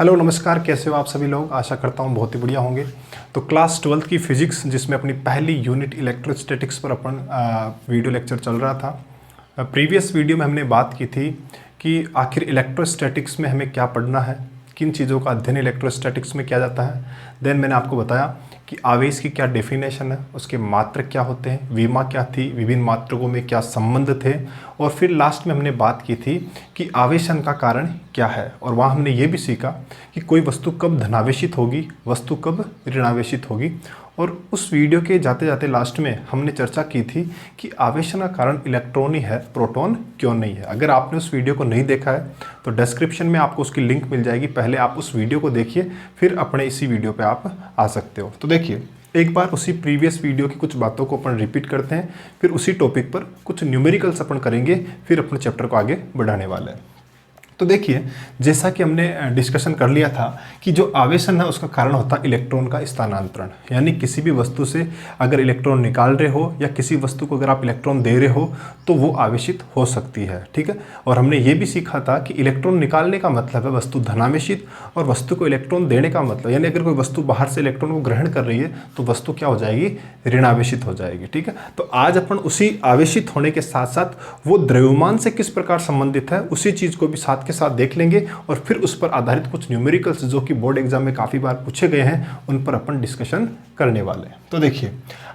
Hello नमस्कार, कैसे हो आप सभी लोग। आशा करता हूँ बहुत ही बढ़िया होंगे। तो क्लास 12th की फिजिक्स जिसमें अपनी पहली यूनिट इलेक्ट्रोस्टैटिक्स पर अपन वीडियो लेक्चर चल रहा था। प्रीवियस वीडियो में हमने बात की थी कि आखिर इलेक्ट्रोस्टैटिक्स में हमें क्या पढ़ना है, किन चीज़ों का अध्ययन इलेक्ट्रोस्टैटिक्स में किया जाता है। देन मैंने आपको बताया कि आवेश की क्या डेफिनेशन है, उसके मात्रक क्या होते हैं, विमा क्या थी, विभिन्न मात्रकों में क्या संबंध थे, और फिर लास्ट में हमने बात की थी कि आवेशन का कारण क्या है। और वहाँ हमने ये भी सीखा कि कोई वस्तु कब धनावेशित होगी, वस्तु कब ऋणावेशित होगी। और उस वीडियो के जाते जाते लास्ट में हमने चर्चा की थी कि आवेशन का कारण इलेक्ट्रॉन ही है, प्रोटॉन क्यों नहीं है। अगर आपने उस वीडियो को नहीं देखा है तो डिस्क्रिप्शन में आपको उसकी लिंक मिल जाएगी। पहले आप उस वीडियो को देखिए, फिर अपने इसी वीडियो पे आप आ सकते हो। तो देखिए, एक बार उसी प्रीवियस वीडियो की कुछ बातों को अपन रिपीट करते हैं, फिर उसी टॉपिक पर कुछ न्यूमेरिकल्स अपन करेंगे, फिर अपने चैप्टर को आगे बढ़ाने वाले हैं। तो देखिए, जैसा कि हमने डिस्कशन कर लिया था कि जो आवेशन है उसका कारण होता है इलेक्ट्रॉन का स्थानांतरण। यानी किसी भी वस्तु से अगर इलेक्ट्रॉन निकाल रहे हो या किसी वस्तु को अगर आप इलेक्ट्रॉन दे रहे हो तो वो आवेशित हो सकती है, ठीक है। और हमने ये भी सीखा था कि इलेक्ट्रॉन निकालने का मतलब है वस्तु धनावेशित, और वस्तु को इलेक्ट्रॉन देने का मतलब यानी अगर कोई वस्तु बाहर से इलेक्ट्रॉन को ग्रहण कर रही है तो वस्तु क्या हो जाएगी, ऋणावेशित हो जाएगी, ठीक है। तो आज अपन उसी आवेशित होने के साथ साथ वो द्रव्यमान से किस प्रकार संबंधित है उसी चीज़ को भी साथ के साथ देख लेंगे, और फिर उस पर आधारित कुछ न्यूमेरिकल्स जो कि बोर्ड एग्जाम में काफ़ी बार पूछे गए हैं उन पर अपन डिस्कशन करने वाले हैं। तो देखिए,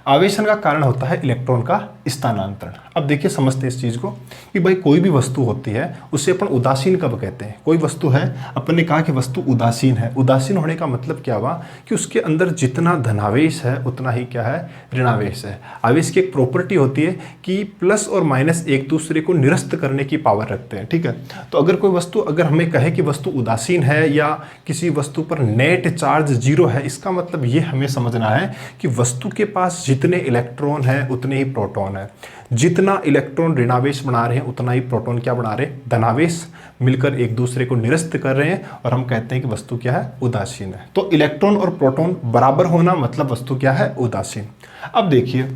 आवेशन का कारण होता है इलेक्ट्रॉन का स्थानांतरण। अब देखिए, समझते हैं इस चीज़ को कि भाई कोई भी वस्तु होती है उसे अपन उदासीन कब कहते हैं। कोई वस्तु है, अपन ने कहा कि वस्तु उदासीन है। उदासीन होने का मतलब क्या हुआ कि उसके अंदर जितना धनावेश है उतना ही क्या है, ऋणावेश है। आवेश की एक प्रॉपर्टी होती है कि प्लस और माइनस एक दूसरे को निरस्त करने की पावर रखते हैं, ठीक है। तो अगर कोई वस्तु, अगर हमें कहे कि वस्तु उदासीन है या किसी वस्तु पर नेट चार्ज जीरो है, इसका मतलब ये हमें समझना है कि वस्तु के पास जितने इलेक्ट्रॉन है उतने ही प्रोटॉन है। जितना इलेक्ट्रॉन ऋणावेश बना रहे हैं उतना ही प्रोटॉन क्या बना रहे हैं, धनावेश, मिलकर एक दूसरे को निरस्त कर रहे हैं, और हम कहते हैं कि वस्तु क्या है, उदासीन है। तो इलेक्ट्रॉन और प्रोटॉन बराबर होना मतलब वस्तु क्या है, उदासीन। अब देखिए,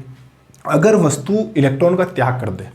अगर वस्तु इलेक्ट्रॉन का त्याग कर दे,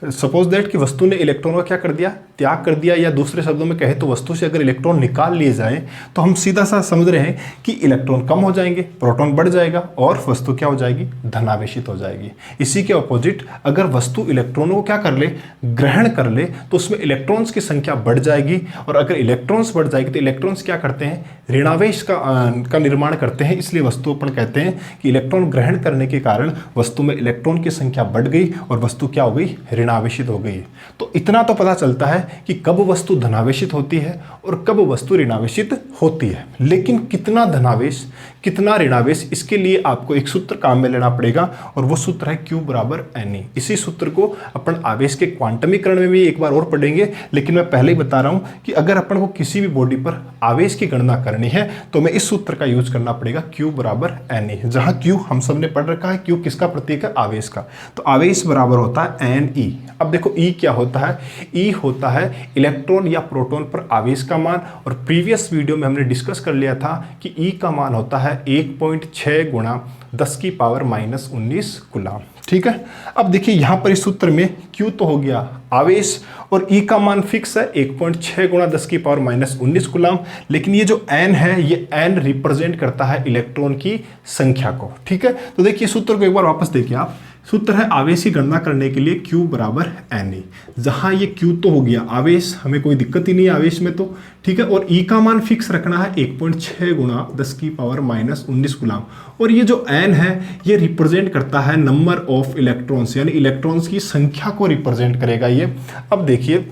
सपोज दैट कि वस्तु ने इलेक्ट्रॉन का क्या कर दिया, त्याग कर दिया, या दूसरे शब्दों में कहे तो वस्तु से अगर इलेक्ट्रॉन निकाल लिए जाए तो हम सीधा सा समझ रहे हैं कि इलेक्ट्रॉन कम हो जाएंगे, प्रोटॉन बढ़ जाएगा और वस्तु क्या हो जाएगी, धनावेशित हो जाएगी। इसी के ऑपोजिट अगर वस्तु इलेक्ट्रॉनों को क्या कर ले, ग्रहण कर ले, तो उसमें इलेक्ट्रॉन्स की संख्या बढ़ जाएगी, और अगर इलेक्ट्रॉन्स बढ़ जाएगी तो इलेक्ट्रॉन्स क्या करते हैं, ऋणावेश का निर्माण करते हैं। इसलिए वस्तु अपन कहते हैं कि इलेक्ट्रॉन ग्रहण करने के कारण वस्तु में इलेक्ट्रॉन की संख्या बढ़ गई और वस्तु क्या हो गई, ऋणावेशित हो गई। तो इतना तो पता चलता है कि कब वस्तु धनावेशित होती है और कब वस्तु ऋणावेशित होती है। लेकिन कितना धनावेश कितना ऋणावेश, इसके लिए आपको एक सूत्र काम में लेना पड़ेगा, और वो सूत्र है Q बराबर Ne। इसी सूत्र को अपन आवेश के क्वांटमीकरण में भी एक बार और पढ़ेंगे, लेकिन मैं पहले ही बता रहा हूं कि अगर अपन को किसी भी बॉडी पर आवेश की गणना करनी है तो मैं इस सूत्र का यूज करना पड़ेगा, Q बराबर Ne। जहां Q हम सब ने पढ़ रखा है, Q किसका प्रतीक है, आवेश का। तो आवेश बराबर होता है Ne। अब देखो E क्या होता है, E होता है इलेक्ट्रॉन या प्रोटॉन पर आवेश का मान, और प्रीवियस वीडियो में हमने डिस्कस कर लिया था कि E का मान होता है 1.6 गुणा 10 की पावर -19 कूलम, ठीक है। अब देखिए, यहाँ पर इस सूत्र में Q तो हो गया आवेश, और E का मान फिक्स है 1.6 गुणा 10 की पावर -19 कूलम, लेकिन ये जो N है, ये N रिप्रेजेंट करता है इलेक्ट्रॉन की संख्या को, ठीक है। तो देखिए, सूत्र को एक बार वापस देखिए आप। सूत्र है आवेश की गणना करने के लिए Q बराबर Ne। जहां ये Q तो हो गया आवेश, हमें कोई दिक्कत ही नहीं है आवेश में, तो ठीक है। और E का मान फिक्स रखना है 1.6 गुणा 10 की पावर -19 कूलम, और ये जो N है ये रिप्रेजेंट करता है नंबर ऑफ इलेक्ट्रॉन्स, यानी इलेक्ट्रॉन्स की संख्या को रिप्रेजेंट करेगा ये। अब देखिए,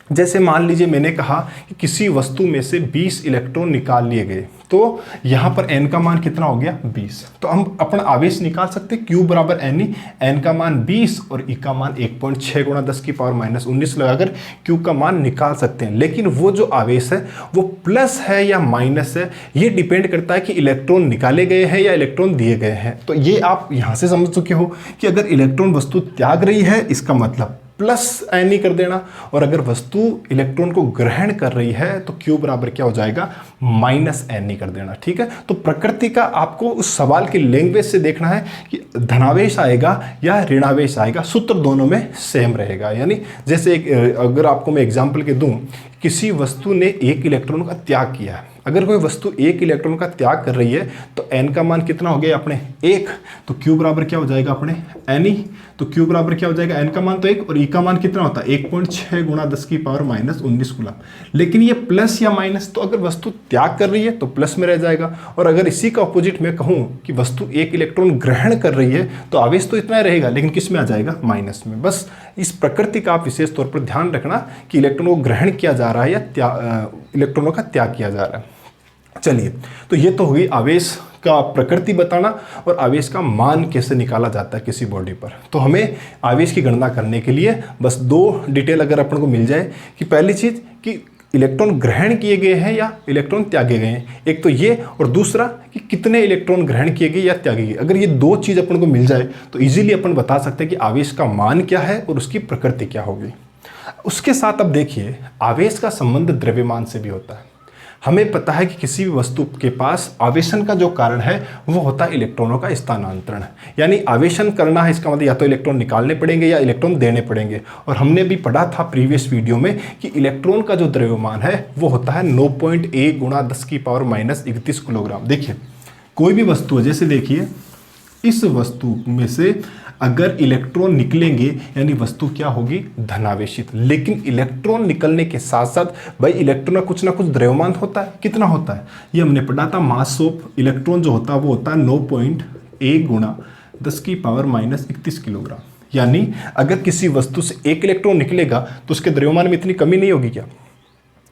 जैसे मान लीजिए मैंने कहा कि किसी वस्तु में से 20 इलेक्ट्रॉन निकाल लिए गए, तो यहाँ पर N का मान कितना हो गया, 20। तो हम अपना आवेश निकाल सकते हैं, Q बराबर Ne, N का मान 20 और E का मान 1.6 गुणा 10 की पावर -19 लगाकर Q का मान निकाल सकते हैं। लेकिन वो जो आवेश है वो प्लस है या माइनस है, ये डिपेंड करता है कि इलेक्ट्रॉन निकाले गए हैं या इलेक्ट्रॉन दिए गए हैं। तो ये आप यहाँ से समझ चुके हो कि अगर इलेक्ट्रॉन वस्तु त्याग रही है, इसका मतलब प्लस एन ही कर देना, और अगर वस्तु इलेक्ट्रॉन को ग्रहण कर रही है तो क्यू बराबर क्या हो जाएगा, माइनस एन ही कर देना। ठीक है, तो प्रकृति का आपको उस सवाल की लैंग्वेज से देखना है कि धनावेश आएगा या ऋणावेश आएगा, सूत्र दोनों में सेम रहेगा। यानी जैसे अगर आपको मैं एग्जांपल के दूं, किसी वस्तु ने एक इलेक्ट्रॉन का त्याग किया है, अगर कोई वस्तु एक इलेक्ट्रॉन का त्याग कर रही है तो n का मान कितना हो गया अपने 1, तो q बराबर क्या हो जाएगा अपने n ही, तो q बराबर क्या हो जाएगा, n का मान तो 1 और e का मान कितना होता है 1.6 गुणा 10 की पावर माइनस 19 कूलम। लेकिन ये प्लस या माइनस, तो अगर वस्तु त्याग कर रही है तो प्लस में रह जाएगा, और अगर इसी का अपोजिट मैं कहूँ कि वस्तु एक इलेक्ट्रॉन ग्रहण कर रही है तो आवेश तो इतना ही रहेगा, लेकिन किस में आ जाएगा, माइनस में। बस इस प्रकृति का आप विशेष तौर पर ध्यान रखना कि इलेक्ट्रॉन को ग्रहण किया जा रहा है या इलेक्ट्रॉनों का त्याग किया जा रहा है। चलिए, तो ये तो हुई आवेश का प्रकृति बताना और आवेश का मान कैसे निकाला जाता है किसी बॉडी पर। तो हमें आवेश की गणना करने के लिए बस दो डिटेल अगर अपन को मिल जाए कि पहली चीज कि इलेक्ट्रॉन ग्रहण किए गए हैं या इलेक्ट्रॉन त्यागे गए हैं, एक तो ये, और दूसरा कि कितने इलेक्ट्रॉन ग्रहण किए गए या त्यागे गए। अगर ये दो चीज अपन को मिल जाए तो इजीली अपन बता सकते हैं कि आवेश का मान क्या है और उसकी प्रकृति क्या होगी। उसके साथ अब देखिए, आवेश का संबंध द्रव्यमान से भी होता है। हमें पता है कि किसी भी वस्तु के पास आवेशन का जो कारण है वो होता है इलेक्ट्रॉनों का स्थानांतरण। यानी आवेशन करना है, इसका मतलब या तो इलेक्ट्रॉन निकालने पड़ेंगे या इलेक्ट्रॉन देने पड़ेंगे। और हमने भी पढ़ा था प्रीवियस वीडियो में कि इलेक्ट्रॉन का जो द्रव्यमान है वो होता है 9.1 गुणा 10 की पावर माइनस 31 किलोग्राम। देखिए, कोई भी वस्तु है, जैसे देखिए इस वस्तु में से अगर इलेक्ट्रॉन निकलेंगे यानी वस्तु क्या होगी, धनावेशित। लेकिन इलेक्ट्रॉन निकलने के साथ साथ भाई इलेक्ट्रॉन का कुछ ना कुछ द्रव्यमान होता है। कितना होता है, ये हमने पढ़ा था, मास ऑफ इलेक्ट्रॉन जो होता है वो होता है 9.1 गुणा 10 की पावर माइनस 31 किलोग्राम। यानी अगर किसी वस्तु से एक इलेक्ट्रॉन निकलेगा तो उसके द्रव्यमान में इतनी कमी नहीं होगी क्या।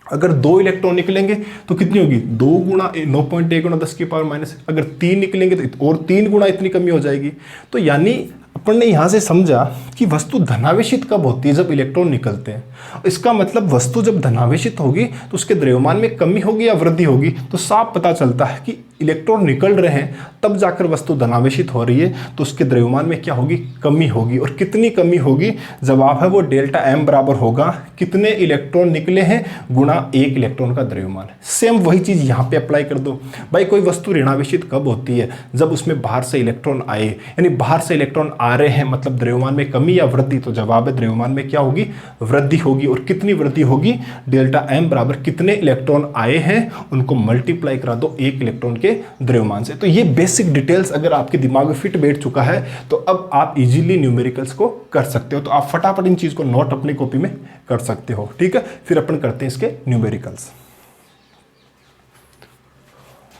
अगर 2 इलेक्ट्रॉन निकलेंगे तो कितनी होगी, 2 गुणा 9.1 गुणा 10 की पावर माइनस, अगर 3 निकलेंगे तो और 3 गुणा इतनी कमी हो जाएगी। तो यानी अपन ने यहाँ से समझा कि वस्तु धनावेशित कब होती है, जब इलेक्ट्रॉन निकलते हैं। इसका मतलब वस्तु जब धनावेशित होगी तो उसके द्रव्यमान में कमी होगी या वृद्धि होगी। तो साफ पता चलता है कि इलेक्ट्रॉन निकल रहे हैं तब जाकर वस्तु धनावेशित हो रही है, तो उसके द्रव्यमान में क्या होगी, कमी होगी। और कितनी कमी होगी, जवाब है वो डेल्टा एम बराबर होगा कितने इलेक्ट्रॉन निकले हैं गुणा 1 इलेक्ट्रॉन का द्रव्यमान। सेम वही चीज यहाँ पे अप्लाई कर दो। भाई कोई वस्तु ऋणावेशित कब होती है, जब उसमें बाहर से इलेक्ट्रॉन आए, यानी बाहर से इलेक्ट्रॉन आ रहे हैं, मतलब द्रव्यमान में कमी या वृद्धि। तो जवाब है द्रव्यमान में क्या होगी, वृद्धि होगी। और कितनी वृद्धि होगी, डेल्टा एम बराबर कितने इलेक्ट्रॉन आए हैं उनको मल्टीप्लाई करा दो 1 इलेक्ट्रॉन के द्रव्यमान से। तो ये बेसिक डिटेल्स अगर आपके दिमाग में फिट बैठ चुका है तो अब आप इजीली न्यूमेरिकल्स को कर सकते हो। तो आप फटाफट इन चीज को नोट अपनी कॉपी में कर सकते हो। ठीक है, फिर अपन करते हैं इसके न्यूमेरिकल्स।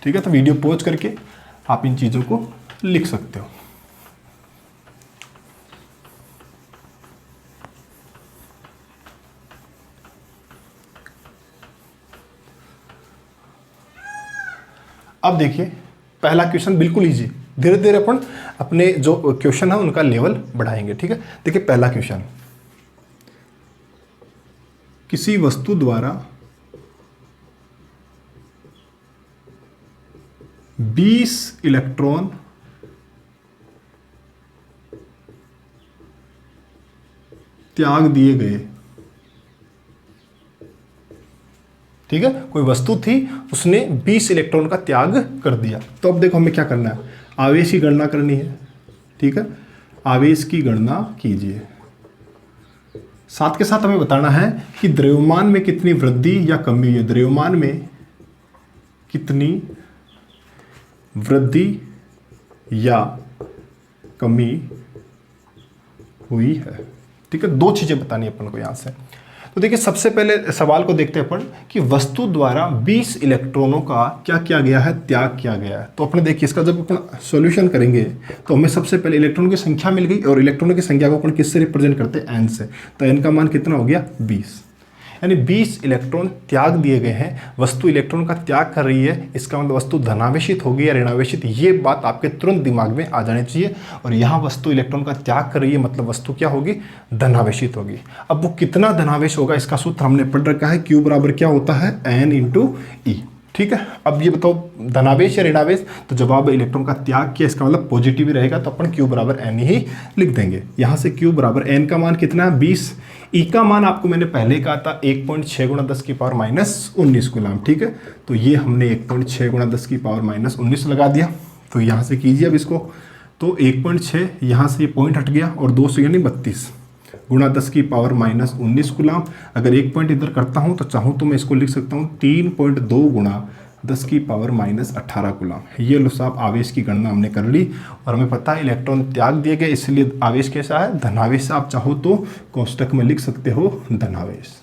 ठीक है, तो वीडियो पॉज करके आप इन चीजों को लिख सकते हो। अब देखिए पहला क्वेश्चन बिल्कुल इजी, धीरे धीरे अपन अपने जो क्वेश्चन है उनका लेवल बढ़ाएंगे। ठीक है, देखिए पहला क्वेश्चन, किसी वस्तु द्वारा 20 इलेक्ट्रॉन त्याग दिए गए। ठीक है, कोई वस्तु थी उसने 20 इलेक्ट्रॉन का त्याग कर दिया। तो अब देखो हमें क्या करना है, आवेश की गणना करनी है। ठीक है, आवेश की गणना कीजिए। साथ के साथ हमें बताना है कि द्रव्यमान में कितनी वृद्धि या कमी हुई है, द्रव्यमान में कितनी वृद्धि या कमी हुई है। ठीक है, दो चीजें बतानी है अपन को यहां से। तो देखिए सबसे पहले सवाल को देखते हैं अपन कि वस्तु द्वारा 20 इलेक्ट्रॉनों का क्या किया गया है, त्याग किया गया है। तो अपने देखिए इसका जब अपन सॉल्यूशन करेंगे तो हमें सबसे पहले इलेक्ट्रॉन की संख्या मिल गई, और इलेक्ट्रॉनों की संख्या को अपन किससे रिप्रेजेंट करते हैं, एन से। तो एन का मान कितना हो गया, 20। यानी 20 इलेक्ट्रॉन त्याग दिए गए हैं। वस्तु इलेक्ट्रॉन का त्याग कर रही है, इसका मतलब वस्तु धनावेशित होगी या ऋणावेशित, ये बात आपके तुरंत दिमाग में आ जानी चाहिए। और यहाँ वस्तु इलेक्ट्रॉन का त्याग कर रही है मतलब वस्तु क्या होगी, धनावेशित होगी। अब वो कितना धनावेश होगा इसका सूत्र हमने पढ़ रखा है, क्यू बराबर क्या होता है, एन इंटू ई। ठीक है। अब ये बताओ धनावेश या ऋणावेश, तो जवाब इलेक्ट्रॉन का त्याग किया, इसका मतलब पॉजिटिव ही रहेगा, तो अपन Q बराबर n ही लिख देंगे। यहाँ से Q बराबर n का मान कितना है 20, E का मान आपको मैंने पहले कहा था 1.6 गुणा 10 की पावर माइनस 19 गुलाम, ठीक है। तो ये हमने 1.6 गुणा 10 की पावर माइनस 19 लगा दिया। तो यहाँ से कीजिए अब इसको, तो 1.6 यहाँ से ये पॉइंट हट गया और 2 यानी 32 गुणा 10 की पावर माइनस 19 गुलाम। अगर एक पॉइंट इधर करता हूँ तो चाहूँ तो मैं इसको लिख सकता हूँ 3.2 गुणा 10 की पावर माइनस 18 गुलाम। ये लो साहब आवेश की गणना हमने कर ली और हमें पता है इलेक्ट्रॉन त्याग दिए गए, इसलिए आवेश कैसा है धनावेश। आप चाहो तो कोष्टक में लिख सकते हो धनावेश।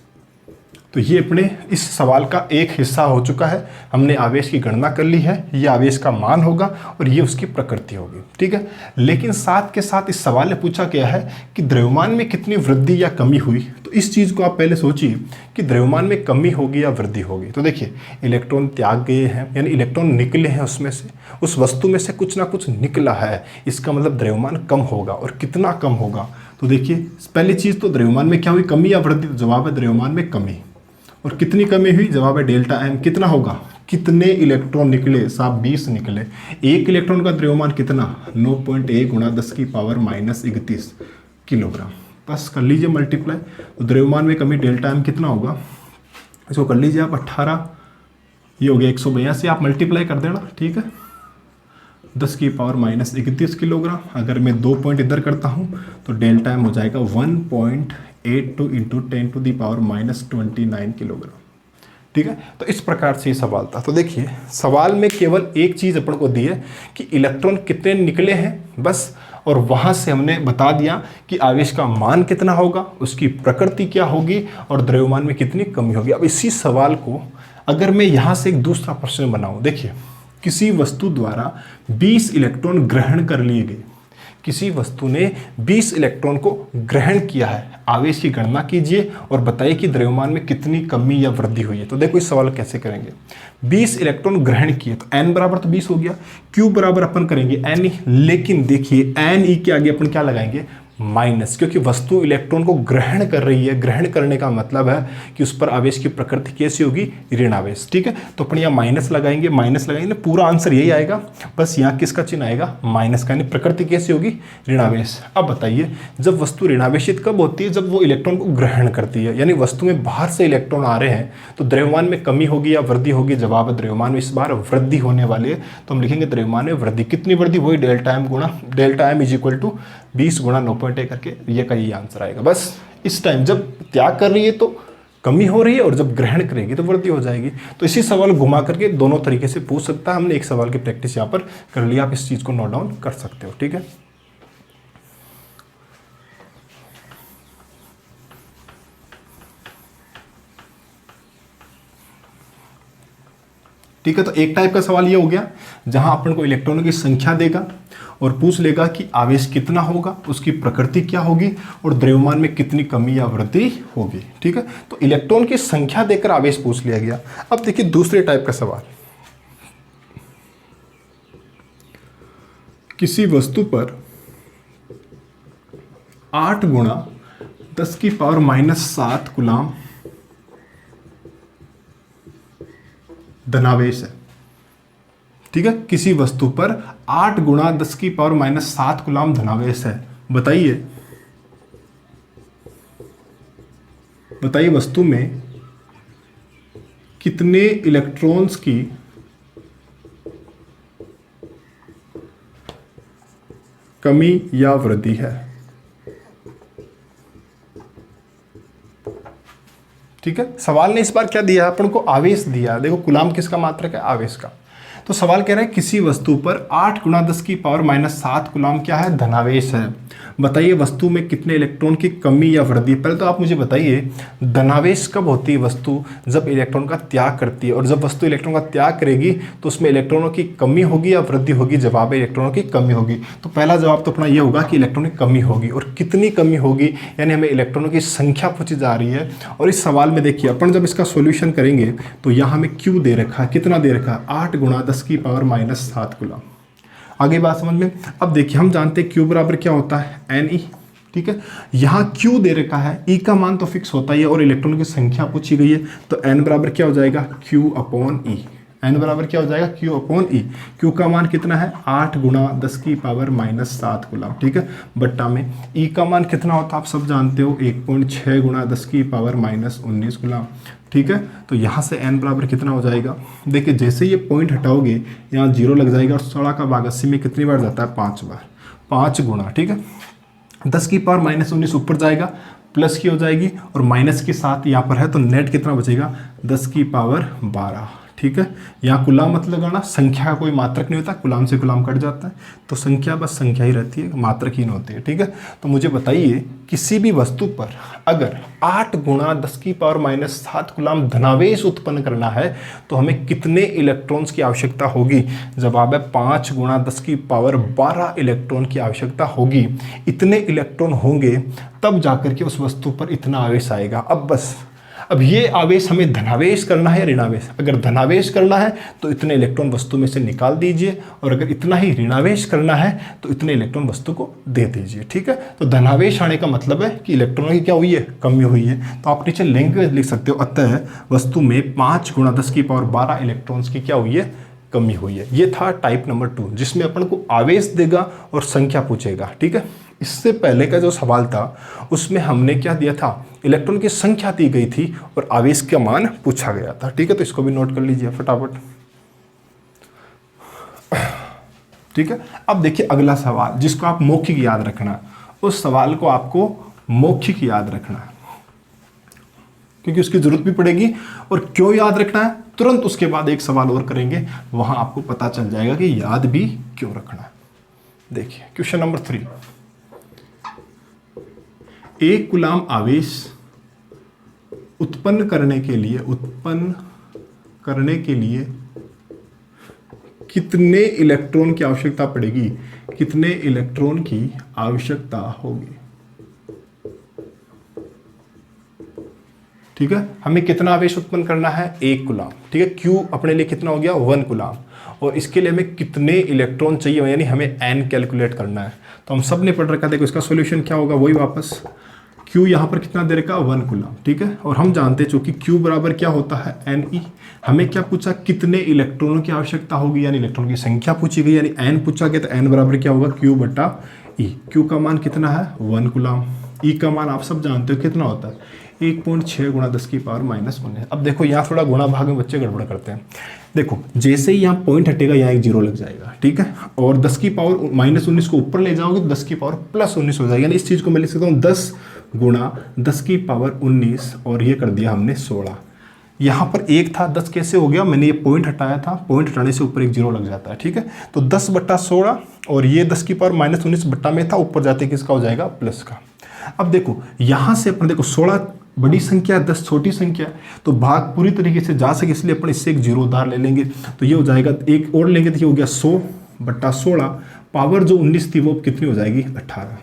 तो ये अपने इस सवाल का एक हिस्सा हो चुका है। हमने आवेश की गणना कर ली है, ये आवेश का मान होगा और ये उसकी प्रकृति होगी, ठीक है। लेकिन साथ के साथ इस सवाल में पूछा गया है कि द्रव्यमान में कितनी वृद्धि या कमी हुई। तो इस चीज़ को आप पहले सोचिए कि द्रव्यमान में कमी होगी या वृद्धि होगी। तो देखिए इलेक्ट्रॉन त्याग गए हैं, यानी इलेक्ट्रॉन निकले हैं उसमें से, उस वस्तु में से कुछ ना कुछ निकला है, इसका मतलब द्रव्यमान कम होगा। और कितना कम होगा, तो देखिए पहली चीज़ तो द्रव्यमान में क्या हुई, कमी या वृद्धि। तो जवाब है द्रव्यमान में कमी। और कितनी कमी हुई, जवाब है डेल्टा एम। कितना होगा, कितने इलेक्ट्रॉन निकले, साहब 20 निकले। एक इलेक्ट्रॉन का द्रव्यमान कितना 9.1 गुणा 10 की पावर माइनस 31 किलोग्राम। बस कर लीजिए मल्टीप्लाई, तो द्रव्यमान में कमी डेल्टा एम कितना होगा, इसको कर लीजिए आप 18, ये हो गया 182, आप मल्टीप्लाई कर देना, ठीक है। 10 की पावर माइनस 31 किलोग्राम। अगर मैं 2 पॉइंट इधर करता हूँ तो डेल्टा एम हो जाएगा 1.82 into 10 to the power minus 29 kilogram, ठीक है। तो इस प्रकार से ये सवाल था। तो देखिए सवाल में केवल एक चीज़ अपन को दी है कि इलेक्ट्रॉन कितने निकले हैं बस, और वहाँ से हमने बता दिया कि आवेश का मान कितना होगा, उसकी प्रकृति क्या होगी और द्रव्यमान में कितनी कमी होगी। अब इसी सवाल को अगर मैं यहाँ से एक दूसरा प्रश्न बनाऊँ, देखिए किसी वस्तु द्वारा 20 इलेक्ट्रॉन ग्रहण कर लिए गए, किसी वस्तु ने 20 इलेक्ट्रॉन को ग्रहण किया है, आवेश की गणना कीजिए और बताइए कि द्रव्यमान में कितनी कमी या वृद्धि हुई है। तो देखो इस सवाल कैसे करेंगे, 20 इलेक्ट्रॉन ग्रहण किए तो n बराबर तो 20 हो गया, q बराबर अपन करेंगे n ई, लेकिन देखिए n ई के आगे अपन क्या लगाएंगे माइनस, क्योंकि वस्तु इलेक्ट्रॉन को ग्रहण कर रही है। ग्रहण करने का मतलब है कि उस पर आवेश की प्रकृति कैसी होगी, ऋण आवेश, ठीक है। तो अपन यहाँ माइनस लगाएंगे, माइनस लगाएंगे, पूरा आंसर यही आएगा, बस यहाँ किसका चिन्ह आएगा माइनस का, यानी प्रकृति कैसी होगी ऋण आवेश। अब बताइए जब वस्तु ऋणावेशित कब होती है, जब वो इलेक्ट्रॉन को ग्रहण करती है, यानी वस्तु में बाहर से इलेक्ट्रॉन आ रहे हैं, तो द्रव्यमान में कमी होगी या वृद्धि होगी। जवाब है द्रव्यमान में इस बार वृद्धि होने वाली है, तो हम लिखेंगे द्रव्यमान में वृद्धि। कितनी वृद्धि, वही डेल्टा एम गुणा delta m is equal to 20 गुणा 9.1 करके ये का ये आंसर आएगा। बस इस टाइम जब त्याग कर रही है तो कमी हो रही है और जब ग्रहण करेगी तो वृद्धि हो जाएगी। तो इसी सवाल घुमा करके दोनों तरीके से पूछ सकता है। हमने एक सवाल की प्रैक्टिस यहाँ पर कर लिया, आप इस चीज को नोट डाउन कर सकते हो, ठीक है। ठीक है, तो एक टाइप का सवाल ये हो गया जहां अपन को इलेक्ट्रॉनों की संख्या देगा और पूछ लेगा कि आवेश कितना होगा, उसकी प्रकृति क्या होगी और द्रव्यमान में कितनी कमी या वृद्धि होगी, ठीक है। तो इलेक्ट्रॉन की संख्या देकर आवेश पूछ लिया गया। अब देखिए दूसरे टाइप का सवाल, किसी वस्तु पर 8 गुणा 10 की पावर माइनस 7 कूलम धनावेश है, ठीक है। किसी वस्तु पर 8 गुणा 10 की पावर माइनस 7 कूलम धनावेश है। बताइए वस्तु में कितने इलेक्ट्रॉन्स की कमी या वृद्धि है, ठीक है। सवाल ने इस बार क्या दिया, अपन को आवेश दिया। देखो कूलम किसका मात्रक है, आवेश का। तो सवाल कह रहा है किसी वस्तु पर 8 गुणा 10 की पावर माइनस 7 कूलम क्या है, धनावेश है। बताइए वस्तु में कितने इलेक्ट्रॉन की कमी या वृद्धि। पहले तो आप मुझे बताइए धनावेश कब होती है वस्तु, जब इलेक्ट्रॉन का त्याग करती है, और जब वस्तु इलेक्ट्रॉन का त्याग करेगी तो उसमें इलेक्ट्रॉनों की कमी होगी या वृद्धि होगी। जवाब है इलेक्ट्रॉनों की कमी होगी। तो पहला जवाब तो अपना ये होगा कि इलेक्ट्रॉन की कमी होगी। और कितनी कमी होगी, यानी हमें इलेक्ट्रॉनों की संख्या पूछी जा रही है। और इस सवाल में देखिए अपन जब इसका सोल्यूशन करेंगे तो यहाँ हमें क्यू दे रखा है, कितना दे रखा है 8 गुणा 10 की पावर माइनस 7 कूलम। आगे बात समझ में। अब देखिए हम जानते हैं क्यू बराबर क्या होता है एन ई, ठीक है। यहाँ क्यू दे रखा है, ई का मान तो फिक्स होता ही है और इलेक्ट्रॉनों की संख्या पूछी गई है, तो एन बराबर क्या हो जाएगा क्यू अपॉन ई। n बराबर क्या हो जाएगा Q अपॉन ई। Q का मान कितना है 8 गुणा 10 की पावर -7 गुलाम, ठीक है, बट्टा में E का मान कितना होता है आप सब जानते हो 1.6 गुणा 10 की पावर -19 गुलाम, ठीक है। तो यहाँ से n बराबर कितना हो जाएगा, देखिए जैसे ये पॉइंट हटाओगे यहाँ 0 लग जाएगा और 16 का भाग 80 में कितनी बार जाता है 5 बार, 5 गुणा, ठीक है, 10 की पावर -19 ऊपर जाएगा प्लस की हो जाएगी और माइनस के साथ यहाँ पर है तो नेट कितना बचेगा 10 की पावर 12, ठीक है। यहाँ कुलाम मत लगाना, संख्या का कोई मात्रक नहीं होता, कुलाम से कुलाम कट जाता है तो संख्या बस संख्या ही रहती है, मात्रक ही नहीं होती है, ठीक है। तो मुझे बताइए किसी भी वस्तु पर अगर 8 गुणा 10 की पावर -7 गुलाम धनावेश उत्पन्न करना है तो हमें कितने इलेक्ट्रॉन्स की आवश्यकता होगी। जवाब है 5 गुणा 10 की पावर 12 इलेक्ट्रॉन की आवश्यकता होगी। इतने इलेक्ट्रॉन होंगे तब जाकर के उस वस्तु पर इतना आवेश आएगा। अब ये आवेश हमें धनावेश करना है या ऋणावेश। अगर धनावेश करना है तो इतने इलेक्ट्रॉन वस्तु में से निकाल दीजिए और अगर इतना ही ऋणावेश करना है तो इतने इलेक्ट्रॉन वस्तु को दे दीजिए, ठीक है। तो धनावेश आने का मतलब है कि इलेक्ट्रॉनों की क्या हुई है, कमी हुई है। तो आप नीचे लैंग्वेज लिख सकते हो, अतः वस्तु में 5 गुणा 10 की पावर 12 इलेक्ट्रॉन्स की क्या हुई है, कमी हुई है। ये था टाइप नंबर 2 जिसमें अपन को आवेश देगा और संख्या पूछेगा, ठीक है। इससे पहले का जो सवाल था उसमें हमने क्या दिया था, इलेक्ट्रॉन की संख्या दी गई थी और आवेश का मान पूछा गया था, ठीक है। तो इसको भी नोट कर लीजिए फटाफट, ठीक है। अब देखिए अगला सवाल जिसको आप मौखिक याद रखना, उस सवाल को आपको मौखिक याद रखना है क्योंकि उसकी जरूरत भी पड़ेगी। और क्यों याद रखना है, तुरंत उसके बाद एक सवाल और करेंगे, वहां आपको पता चल जाएगा कि याद भी क्यों रखना है। देखिए क्वेश्चन नंबर 3, एक कूलाम आवेश उत्पन्न करने के लिए कितने इलेक्ट्रॉन की आवश्यकता पड़ेगी, कितने इलेक्ट्रॉन की आवश्यकता होगी, ठीक है। हमें कितना आवेश उत्पन्न करना है, 1 कूलाम, ठीक है। Q अपने लिए कितना हो गया 1 कूलाम और इसके लिए हमें कितने इलेक्ट्रॉन चाहिए, यानी हमें n कैलकुलेट करना है। तो हम सब ने पढ़ रखा, देखो इसका सॉल्यूशन क्या होगा, वही वापस Q यहाँ पर कितना दे रखा 1 कूलाम, ठीक है। और हम जानते हैं चूंकि Q बराबर क्या होता है Ne, हमें क्या पूछा कितने इलेक्ट्रॉनों की आवश्यकता होगी, यानी इलेक्ट्रॉन की संख्या पूछी गई, यानी n पूछा गया तो n बराबर क्या होगा Q बटा E। Q का मान कितना है 1 कूलाम, E का मान आप सब जानते हो कितना होता है 1.6 गुणा 10 की पावर -19। अब देखो यहाँ थोड़ा गुणा भाग में बच्चे गड़बड़ करते हैं। देखो जैसे ही यहाँ पॉइंट हटेगा यहाँ एक 0 लग जाएगा, ठीक है। और 10 की पावर -19 को ऊपर ले जाओगे तो 10 की पावर +19 हो जाएगा, यानी इस चीज़ को मैं लिख सकता हूँ 10 गुणा 10 की पावर 19 और ये कर दिया हमने 16। यहाँ पर 1 था, 10 कैसे हो गया, मैंने ये पॉइंट हटाया था, पॉइंट हटाने से ऊपर एक 0 लग जाता है, ठीक है। तो 10 बट्टा 16 और ये 10 की पावर -19 बट्टा में था, ऊपर जाते किसका हो जाएगा प्लस का। अब देखो यहाँ से अपन देखो 16 बड़ी संख्या 10 छोटी संख्या, तो भाग पूरी तरीके से जा सके इसलिए अपन इससे एक 0 उधार ले लेंगे, तो ये हो जाएगा एक और लेंगे तो ये हो गया 100 बट्टा 16, पावर जो 19 थी वो कितनी हो जाएगी 18।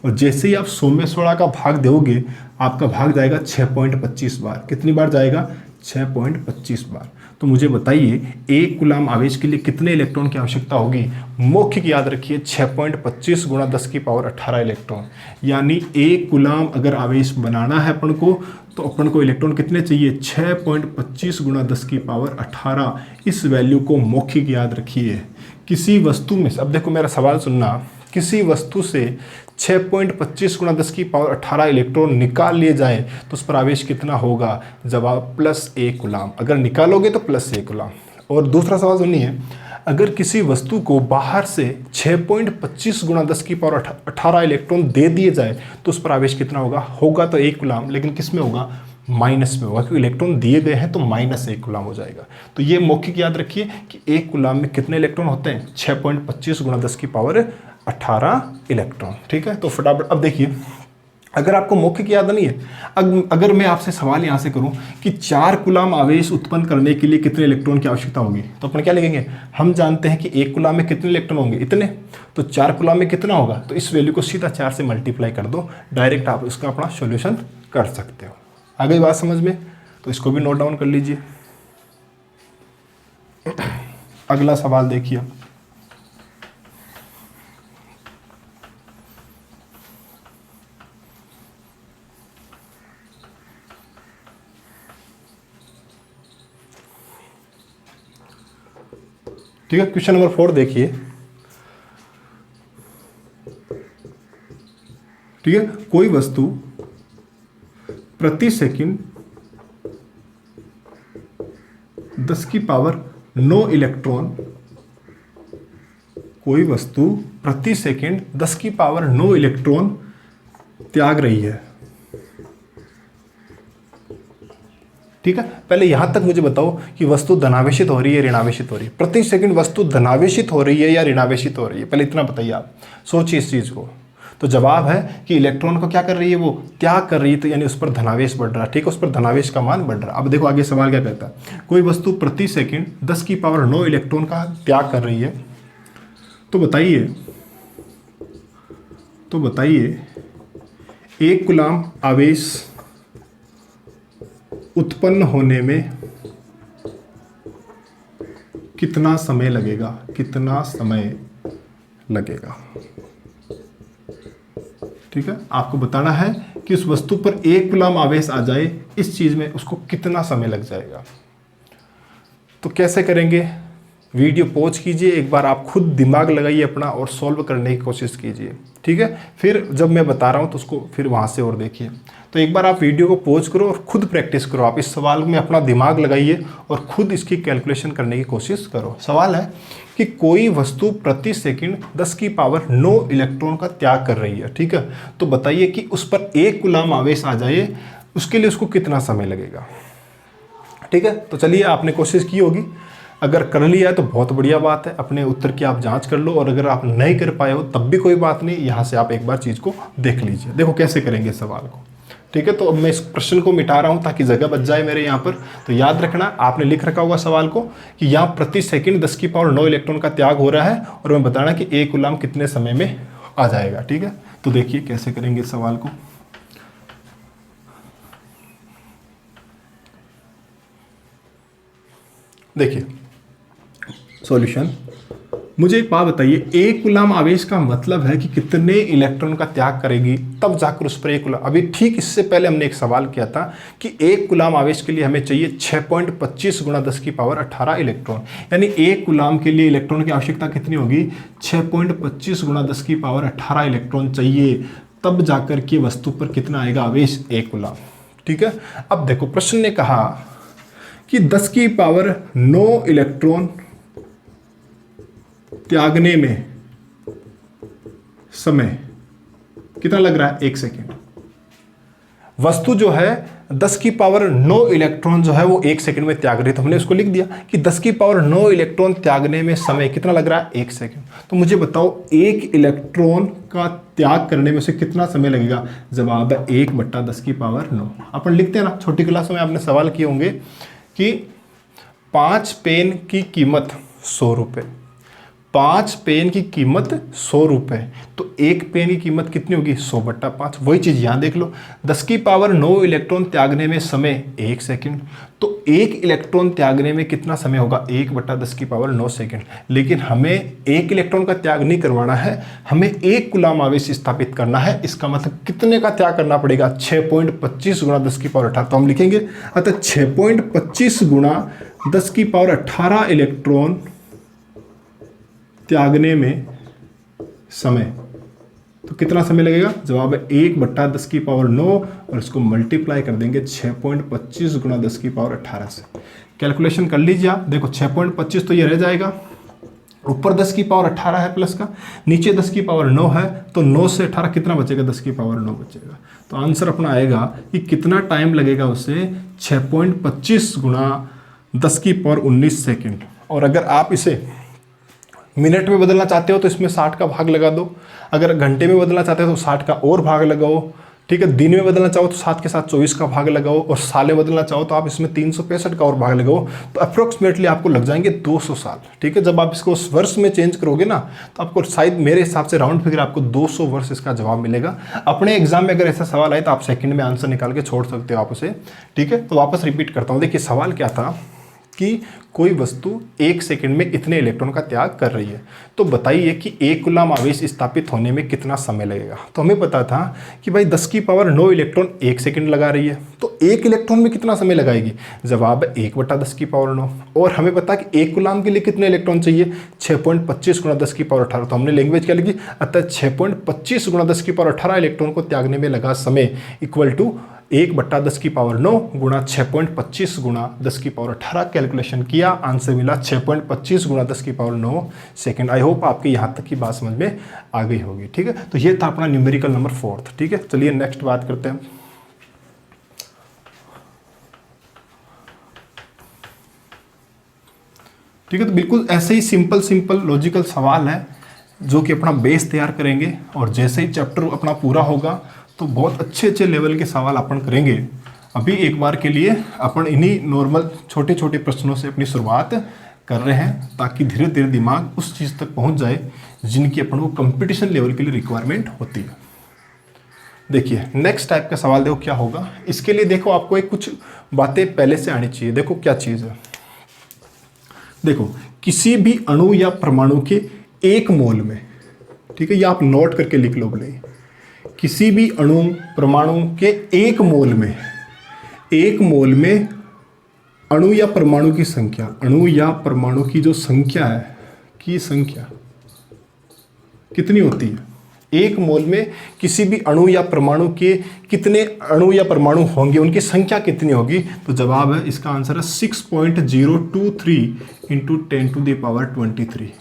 और जैसे ही आप 100 में 16 का भाग दोगे आपका भाग जाएगा 6.25 बार, कितनी बार जाएगा 6.25 बार। तो मुझे बताइए 1 कूलाम आवेश के लिए कितने इलेक्ट्रॉन की आवश्यकता होगी, मौखिक याद रखिए 6.25 गुणा 10 की पावर 18 इलेक्ट्रॉन, यानी 1 कूलाम अगर आवेश बनाना है अपन को तो अपन को इलेक्ट्रॉन कितने चाहिए 6.25 गुणा 10 की पावर 18। इस वैल्यू को मौखिक याद रखिए। किसी वस्तु में, अब देखो मेरा सवाल सुनना, किसी वस्तु से 6.25 गुणा 10 की पावर 18 इलेक्ट्रॉन निकाल लिए जाए तो उस पर आवेश कितना होगा, जवाब +1 कूलाम। अगर निकालोगे तो +1 कूलाम। और दूसरा सवाल सुनिए, अगर किसी वस्तु को बाहर से 6.25 गुणा 10 की पावर 18 इलेक्ट्रॉन दे दिए जाए तो उस पर आवेश कितना होगा तो 1 कूलाम, लेकिन किस में होगा, माइनस में होगा, क्योंकि इलेक्ट्रॉन दिए गए हैं तो -1 कूलाम हो जाएगा। तो ये मौखिक याद रखिए कि 1 कूलाम में कितने इलेक्ट्रॉन होते हैं 6.25 गुणा 10 की पावर 18 इलेक्ट्रॉन, ठीक है। तो फटाफट अब देखिए, अगर आपको मौखिक याद नहीं है, अगर मैं आपसे सवाल यहाँ से करूँ कि 4 कूलाम आवेश उत्पन्न करने के लिए कितने इलेक्ट्रॉन की आवश्यकता होगी, तो अपन क्या लिखेंगे, हम जानते हैं कि 1 कूलाम में कितने इलेक्ट्रॉन होंगे, इतने, तो 4 कूलाम में कितना होगा, तो इस वैल्यू को सीधा 4 से मल्टीप्लाई कर दो, डायरेक्ट आप इसका अपना सोल्यूशन कर सकते हो। आ गई बात समझ में, तो इसको भी नोट डाउन कर लीजिए। अगला सवाल देखिए, ठीक है। क्वेश्चन नंबर 4 देखिए, ठीक है। कोई वस्तु प्रति सेकंड 10 की पावर 9 इलेक्ट्रॉन, कोई वस्तु प्रति सेकंड 10 की पावर 9 इलेक्ट्रॉन त्याग रही है। ठीक है, पहले यहां तक मुझे बताओ कि वस्तु धनावेशित हो रही है, ऋणावेशित हो रही है। प्रति सेकंड वस्तु धनावेशित हो रही है या ऋणावेशित हो रही है, पहले इतना बताइए आप, सोचिए इस चीज को। तो जवाब है कि इलेक्ट्रॉन को क्या कर रही है, वो त्याग कर रही है, तो यानी उस पर धनावेश बढ़ रहा है। ठीक है, उस पर धनावेश का मान बढ़ रहा है। अब देखो आगे सवाल क्या कहता है, कोई वस्तु प्रति सेकंड 10 की पावर 9 इलेक्ट्रॉन का त्याग कर रही है, तो बताइए 1 कूलम्ब आवेश उत्पन्न होने में कितना समय लगेगा, ठीक है। आपको बताना है कि उस वस्तु पर 1 कूलम्ब आवेश आ जाए, इस चीज में उसको कितना समय लग जाएगा। तो कैसे करेंगे, वीडियो पॉज कीजिए, एक बार आप खुद दिमाग लगाइए अपना और सॉल्व करने की कोशिश कीजिए, ठीक है। फिर जब मैं बता रहा हूं तो उसको फिर वहां से और देखिए। तो एक बार आप वीडियो को पॉज करो और खुद प्रैक्टिस करो, आप इस सवाल में अपना दिमाग लगाइए और खुद इसकी कैलकुलेशन करने की कोशिश करो। सवाल है कि कोई वस्तु प्रति सेकंड 10 की पावर 9 इलेक्ट्रॉन का त्याग कर रही है, ठीक है। तो बताइए कि उस पर 1 कूलम्ब आवेश आ जाए, उसके लिए उसको कितना समय लगेगा, ठीक है। तो चलिए, आपने कोशिश की होगी, अगर कर लिया है तो बहुत बढ़िया बात है, अपने उत्तर की आप जांच कर लो, और अगर आप नहीं कर पाए हो तब भी कोई बात नहीं, यहाँ से आप एक बार चीज़ को देख लीजिए। देखो कैसे करेंगे सवाल को, ठीक है। तो अब मैं इस प्रश्न को मिटा रहा हूँ ताकि जगह बच जाए मेरे यहाँ पर। तो याद रखना, आपने लिख रखा होगा सवाल को कि यहाँ प्रति सेकंड 10 की पावर 9 इलेक्ट्रॉन का त्याग हो रहा है, और मैं बताना कि 1 कूलम्ब कितने समय में आ जाएगा, ठीक है। तो देखिए कैसे करेंगे इस सवाल को। देखिए सॉल्यूशन, मुझे एक बात बताइए, 1 कूलम्ब आवेश का मतलब है कि कितने इलेक्ट्रॉन का त्याग करेगी, तब जाकर उस पर 1 कूलम्ब। अभी ठीक इससे पहले हमने एक सवाल किया था कि 1 कूलम्ब आवेश के लिए हमें चाहिए 6.25 गुणा 10 की पावर 18 इलेक्ट्रॉन, यानी 1 कूलम्ब के लिए इलेक्ट्रॉन की आवश्यकता कितनी होगी, 6.25 गुणा 10 की पावर 18 इलेक्ट्रॉन चाहिए, तब जाकर के वस्तु पर कितना आएगा आवेश, 1 कूलम्ब, ठीक है। अब देखो प्रश्न ने कहा कि 10 की पावर 9 इलेक्ट्रॉन त्यागने में समय कितना लग रहा है, 1 सेकेंड। वस्तु जो है 10 की पावर 9 इलेक्ट्रॉन जो है वो 1 सेकेंड में त्याग रही है, तो हमने उसको लिख दिया कि 10 की पावर 9 इलेक्ट्रॉन त्यागने में समय कितना लग रहा है, 1 सेकेंड। तो मुझे बताओ 1 इलेक्ट्रॉन का त्याग करने में से कितना समय लगेगा, जवाब है 1/10 की पावर 9। अपन लिखते हैं ना, छोटी क्लासों में आपने सवाल किए होंगे कि 5 पेन की कीमत 100 रुपये, 5 पेन की कीमत 100 रुपये, तो 1 पेन की कीमत कितनी होगी, 100/5। वही चीज़ यहाँ देख लो, 10 की पावर 9 इलेक्ट्रॉन त्यागने में समय 1 सेकेंड, तो 1 इलेक्ट्रॉन त्यागने में कितना समय होगा, 1/10 की पावर 9 सेकेंड। लेकिन हमें 1 इलेक्ट्रॉन का त्याग नहीं करवाना है, हमें 1 कूलम्ब आवेश स्थापित करना है। इसका मतलब कितने का त्याग करना पड़ेगा, 6.25 गुणा 10 की पावर 18। तो हम लिखेंगे अतः 6.25 गुणा 10 की पावर 18 इलेक्ट्रॉन त्यागने में समय, तो कितना समय लगेगा, जवाब है 1/10 की पावर 9, और इसको मल्टीप्लाई कर देंगे 6.25 गुणा 10 की पावर 18 से। कैलकुलेशन कर लीजिए आप, देखो 6.25 तो ये रह जाएगा, ऊपर 10 की पावर 18 है प्लस का, नीचे 10 की पावर 9 है, तो 9 से 18 कितना बचेगा, 10 की पावर 9 बचेगा। तो आंसर अपना आएगा कि कितना टाइम लगेगा उसे, 6.25 गुणा 10 की पावर 19 सेकेंड। और अगर आप इसे मिनट में बदलना चाहते हो तो इसमें 60 का भाग लगा दो, अगर घंटे में बदलना चाहते हो तो 60 का और भाग लगाओ, ठीक है। दिन में बदलना चाहो तो 7 के साथ 24 का भाग लगाओ, और साल में बदलना चाहो तो आप इसमें 365 का और भाग लगाओ, तो अप्रोक्सीमेटली आपको लग जाएंगे 200 साल, ठीक है। जब आप इसको वर्ष में चेंज करोगे ना, तो आपको शायद मेरे हिसाब से राउंड फिगर आपको 200 वर्ष इसका जवाब मिलेगा। अपने एग्जाम में अगर ऐसा सवाल आए तो आप सेकंड में आंसर निकाल के छोड़ सकते हो आप उसे, ठीक है। तो वापस रिपीट करता हूँ, देखिए सवाल क्या था कि कोई वस्तु 1 सेकंड में इतने इलेक्ट्रॉन का त्याग कर रही है। तो बताइए कि 1 कूलम आवेश स्थापित होने में कितना समय लगेगा। तो हमें पता था कि भाई 10 की पावर 9 इलेक्ट्रॉन 1 सेकंड लगा रही है, तो 1 इलेक्ट्रॉन में कितना समय लगाएगी। जवाब है 1/10 की पावर 9। और हमें पता कि 1 कूलम के लिए कितने इलेक्ट्रॉन चाहिए, 6.25 × 10 की पावर 18। तो हमने लैंग्वेज क्या लिखी, अतः 6.25 × 10 की पावर 18 इलेक्ट्रॉन को त्यागने में लगा समय इक्वल टू 1/10 की पावर 9 गुणा 6.25 × 10 की पावर 18। कैलकुलेशन किया, आंसर मिला 6.25 × 10 की पावर 9 सेकेंड। आई होप आपके यहाँ तक की बात समझ में आ गई होगी। ठीक है, तो ये था अपना न्यूमेरिकल नंबर 4। ठीक है, चलिए नेक्स्ट बात करते हैं। ठीक है, तो बिल्कुल ऐसे ही सिंपल लॉजिकल सवाल है जो कि अपना बेस तैयार करेंगे, और जैसे ही चैप्टर अपना पूरा होगा तो बहुत अच्छे लेवल के सवाल अपन करेंगे। अभी एक बार के लिए अपन इन्हीं नॉर्मल छोटे प्रश्नों से अपनी शुरुआत कर रहे हैं, ताकि धीरे धीरे दिमाग उस चीज़ तक पहुंच जाए जिनकी अपन को कंपटीशन लेवल के लिए रिक्वायरमेंट होती है। देखिए नेक्स्ट टाइप का सवाल देखो क्या होगा। इसके लिए देखो आपको एक कुछ बातें पहले से आनी चाहिए। देखो क्या चीज़ है, देखो किसी भी अणु या परमाणु के 1 मोल में, ठीक है, ये आप नोट करके लिख लो भले, किसी भी अणु परमाणु के 1 मोल में अणु या परमाणु की संख्या, अणु या परमाणु की जो संख्या है, की संख्या कितनी होती है। 1 मोल में किसी भी अणु या परमाणु के कितने अणु या परमाणु होंगे, उनकी संख्या कितनी होगी। तो जवाब है, इसका आंसर है 6.023 × 10⁻23।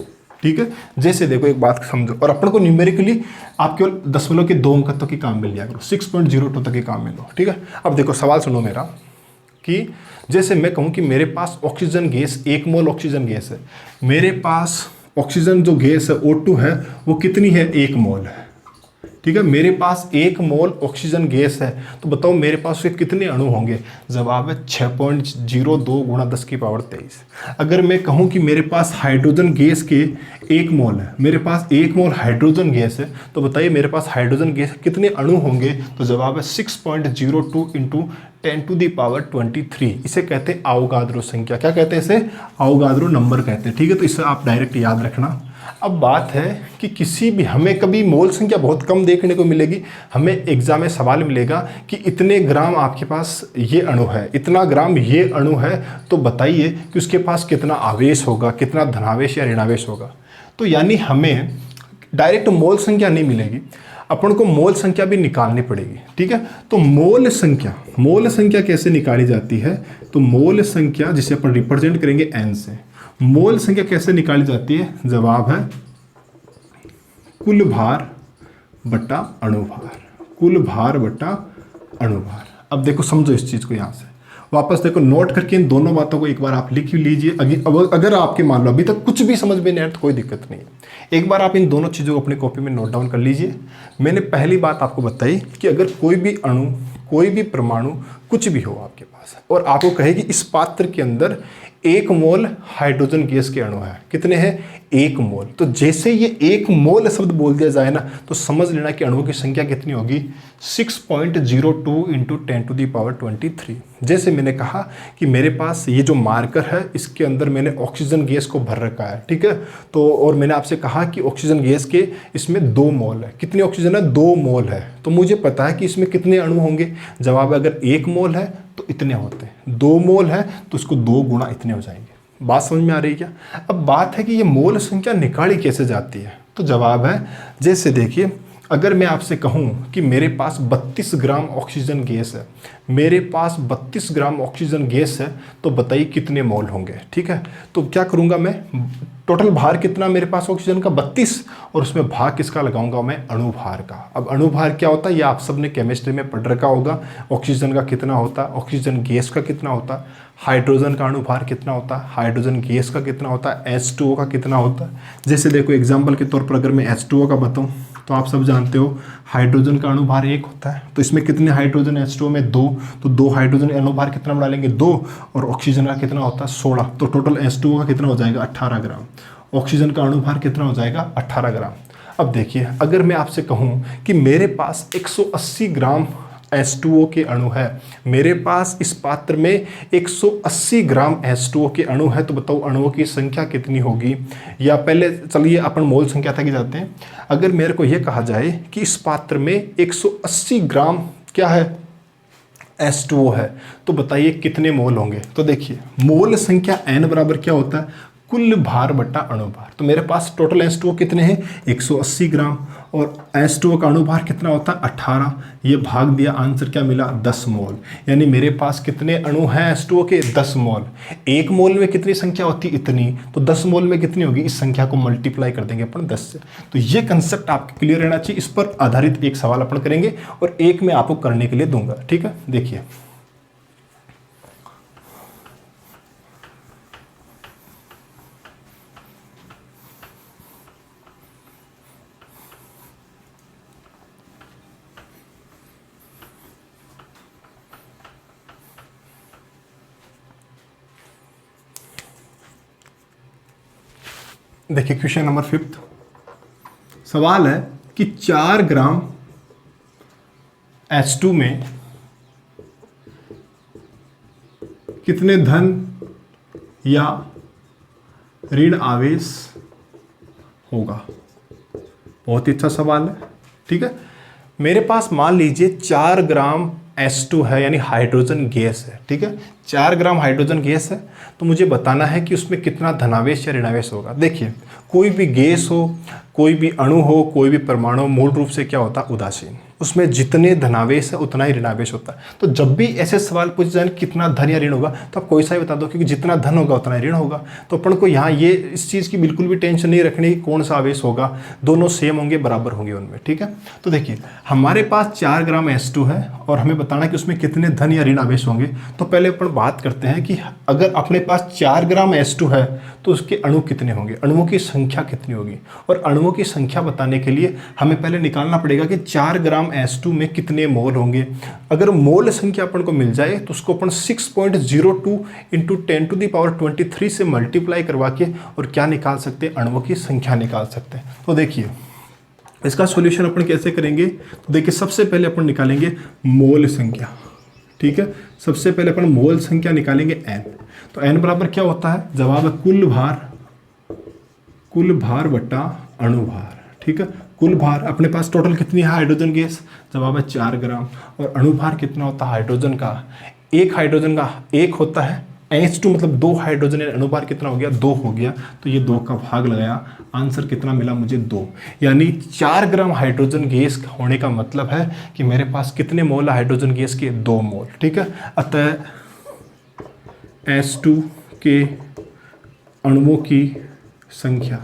ठीक है, जैसे देखो एक बात समझो, और अपन को न्यूमेरिकली आप केवल दशमलव के 2 अंक तक ही काम मिल जाएगा, 6.02 तक ही काम मिल लो। ठीक है, अब देखो सवाल सुनो मेरा, कि जैसे मैं कहूँ कि मेरे पास oxygen gas 1 mole oxygen gas है, मेरे पास ऑक्सीजन जो गैस है O2 है वो कितनी है, 1 मोल है। ठीक है, मेरे पास 1 मोल ऑक्सीजन गैस है, तो बताओ मेरे पास उसके कितने अणु होंगे। जवाब है 6.02 × 10⁻23। अगर मैं कहूँ कि मेरे पास हाइड्रोजन गैस के 1 मोल है, मेरे पास 1 मोल हाइड्रोजन गैस है, तो बताइए मेरे पास हाइड्रोजन गैस कितने अणु होंगे। तो जवाब है 6.02 × 10⁻23। इसे कहते हैं अवोगाद्रो संख्या। क्या कहते हैं इसे, अवोगाद्रो नंबर कहते हैं। ठीक है, तो इसे आप डायरेक्ट याद रखना। अब बात है कि किसी भी, हमें कभी मोल संख्या बहुत कम देखने को मिलेगी, हमें एग्जाम में सवाल मिलेगा कि इतने ग्राम आपके पास ये अणु है, इतना ग्राम ये अणु है, तो बताइए कि उसके पास कितना आवेश होगा, कितना धनावेश या ऋणावेश होगा। तो यानी हमें डायरेक्ट मोल संख्या नहीं मिलेगी, अपन को मोल संख्या भी निकालनी पड़ेगी। ठीक है, तो मोल संख्या कैसे निकाली जाती है। तो मोल संख्या जिसे अपन रिप्रेजेंट करेंगे n से, मोल संख्या कैसे निकाली जाती है। जवाब है कुल भार बटा अणुभार, कुल भार बटा अणुभार। अब देखो समझो इस चीज को, यहां से वापस देखो नोट करके इन दोनों बातों को एक बार आप लिख लीजिए। अगर आपके मान लो अभी तक कुछ भी समझ में नहीं आया तो कोई दिक्कत नहीं है, एक बार आप इन दोनों चीज़ों को अपनी कॉपी में नोट डाउन कर लीजिए। मैंने पहली बात आपको बताई कि अगर कोई भी अणु, कोई भी परमाणु, कुछ भी हो आपके पास, और आपको कहे कि इस पात्र के अंदर 1 मोल हाइड्रोजन गैस के अणु है, कितने हैं, 1 मोल। तो जैसे ये 1 मोल शब्द बोल दिया जाए ना, तो समझ लेना कि अणुओं की संख्या कितनी होगी, 6.02 × 10⁻23। जैसे मैंने कहा कि मेरे पास ये जो मार्कर है, इसके अंदर मैंने ऑक्सीजन गैस को भर रखा है। ठीक है, तो और मैंने आपसे कहा कि ऑक्सीजन गैस के इसमें 2 मोल है। कितनी ऑक्सीजन है, 2 मोल है। तो मुझे पता है कि इसमें कितने अणु होंगे। जवाब अगर 1 मोल है तो इतने होते हैं, 2 मोल है तो इसको 2 गुणा इतने हो जाएंगे। बात समझ में आ रही है क्या। अब बात है कि ये मोल संख्या निकाली कैसे जाती है। तो जवाब है, जैसे देखिए, अगर मैं आपसे कहूं कि मेरे पास 32 ग्राम ऑक्सीजन गैस है, मेरे पास 32 ग्राम ऑक्सीजन गैस है, तो बताइए कितने मोल होंगे। ठीक है, तो क्या करूंगा मैं, टोटल भार कितना मेरे पास ऑक्सीजन का 32, और उसमें भाग किसका लगाऊंगा मैं, अणुभार का। अब अणुभार क्या होता है, ये आप सबने केमिस्ट्री में पढ़ रखा होगा। ऑक्सीजन का कितना होता है, ऑक्सीजन गैस का कितना होता है, हाइड्रोजन का अणुभार कितना होता है, हाइड्रोजन गैस का कितना होता है, H2O का कितना होता है। जैसे देखो एग्जाम्पल के तौर पर अगर मैं H2O का बताऊँ, तो आप सब जानते हो हाइड्रोजन का अणुभार 1 होता है, तो इसमें कितने हाइड्रोजन, H2O में 2, तो 2 हाइड्रोजन अणुभार कितना बना लेंगे, 2, और ऑक्सीजन का कितना होता है 16, तो टोटल H2O का कितना हो जाएगा 18 ग्राम, ऑक्सीजन का अणुभार कितना हो जाएगा 18 ग्राम। अब देखिए, अगर मैं आपसे कहूँ कि मेरे पास 180 ग्राम H2O के अणु है, मेरे पास इस पात्र में 180 ग्राम H2O के अणु है, तो बताओ अणुओं की संख्या कितनी होगी। या पहले चलिए अपन मोल संख्या तक जाते हैं। अगर मेरे को यह कहा जाए कि इस पात्र में 180 ग्राम क्या है, H2O है, तो बताइए कितने मोल होंगे। तो देखिए मोल संख्या n बराबर क्या होता है, कुल भार बटा अणुभार। तो मेरे पास टोटल H2O कितने हैं, 180 ग्राम, और H2O का अणुभार कितना होता है, 18। ये भाग दिया, आंसर क्या मिला, 10 मोल। यानी मेरे पास कितने अणु हैं H2O के, 10 मोल। एक मोल में कितनी संख्या होती है, इतनी, तो 10 मोल में कितनी होगी, इस संख्या को मल्टीप्लाई कर देंगे अपन 10 से। तो ये कंसेप्ट आपको क्लियर रहना चाहिए। इस पर आधारित एक सवाल अपन करेंगे और एक मैं आपको करने के लिए दूंगा, ठीक है। देखिए देखिए क्वेश्चन नंबर 5 सवाल है कि 4 ग्राम H2 में कितने धन या ऋण आवेश होगा। बहुत ही अच्छा सवाल है, ठीक है। मेरे पास मान लीजिए 4 ग्राम H2 है, यानी हाइड्रोजन गैस है, ठीक है। 4 ग्राम हाइड्रोजन गैस है, तो मुझे बताना है कि उसमें कितना धनावेश या ऋणावेश होगा। देखिए कोई भी गैस हो, कोई भी अणु हो, कोई भी परमाणु, मूल रूप से क्या होता है, उदासीन। उसमें जितने धनावेश है उतना ही ऋणावेश होता है। तो जब भी ऐसे सवाल पूछे जाए कितना धन या ऋण होगा, तो आप कोई सा ही बता दो, क्योंकि जितना धन होगा उतना ही ऋण होगा। तो अपन को यहाँ ये इस चीज़ की बिल्कुल भी टेंशन नहीं रखनी कौन सा आवेश होगा, दोनों सेम होंगे, बराबर होंगे उनमें, ठीक है। तो देखिए हमारे पास 4 ग्राम H2 है और हमें बताना कि उसमें कितने धन या ऋण आवेश होंगे। तो पहले अपन बात करते हैं कि अगर अपने पास 4 ग्राम H2 है तो उसके अणु कितने होंगे, अणुओं की संख्या कितनी होगी। और अणुओं की संख्या बताने के लिए हमें पहले निकालना पड़ेगा कि 4 ग्राम H2 में कितने मोल होंगे। अगर मोल संख्या अपन को मिल जाए तो उसको अपन 6.02 इंटू 10⁻23 से मल्टीप्लाई करवा के और क्या निकाल सकते हैं, अणुओं की संख्या निकाल सकते हैं। तो देखिए इसका सॉल्यूशन अपन कैसे करेंगे। तो देखिए सबसे पहले अपन निकालेंगे मोल संख्या, ठीक है। सबसे पहले अपन मोल संख्या निकालेंगे n। तो n बराबर क्या होता है, जवाब है कुल भार बटा अणुभार, ठीक है। कुल भार अपने पास टोटल कितनी है हाइड्रोजन गैस, जवाब है 4 ग्राम। और अणुभार कितना होता है हाइड्रोजन का, एक हाइड्रोजन का एक होता है H2, मतलब 2 हाइड्रोजन, अणुभार कितना हो गया, 2 हो गया। तो ये 2 का भाग लगाया, आंसर कितना मिला मुझे, 2। यानी 4 ग्राम हाइड्रोजन गैस होने का मतलब है कि मेरे पास कितने मोल है हाइड्रोजन गैस के, 2 मोल, ठीक है। अतः H2 के अणुओं की संख्या,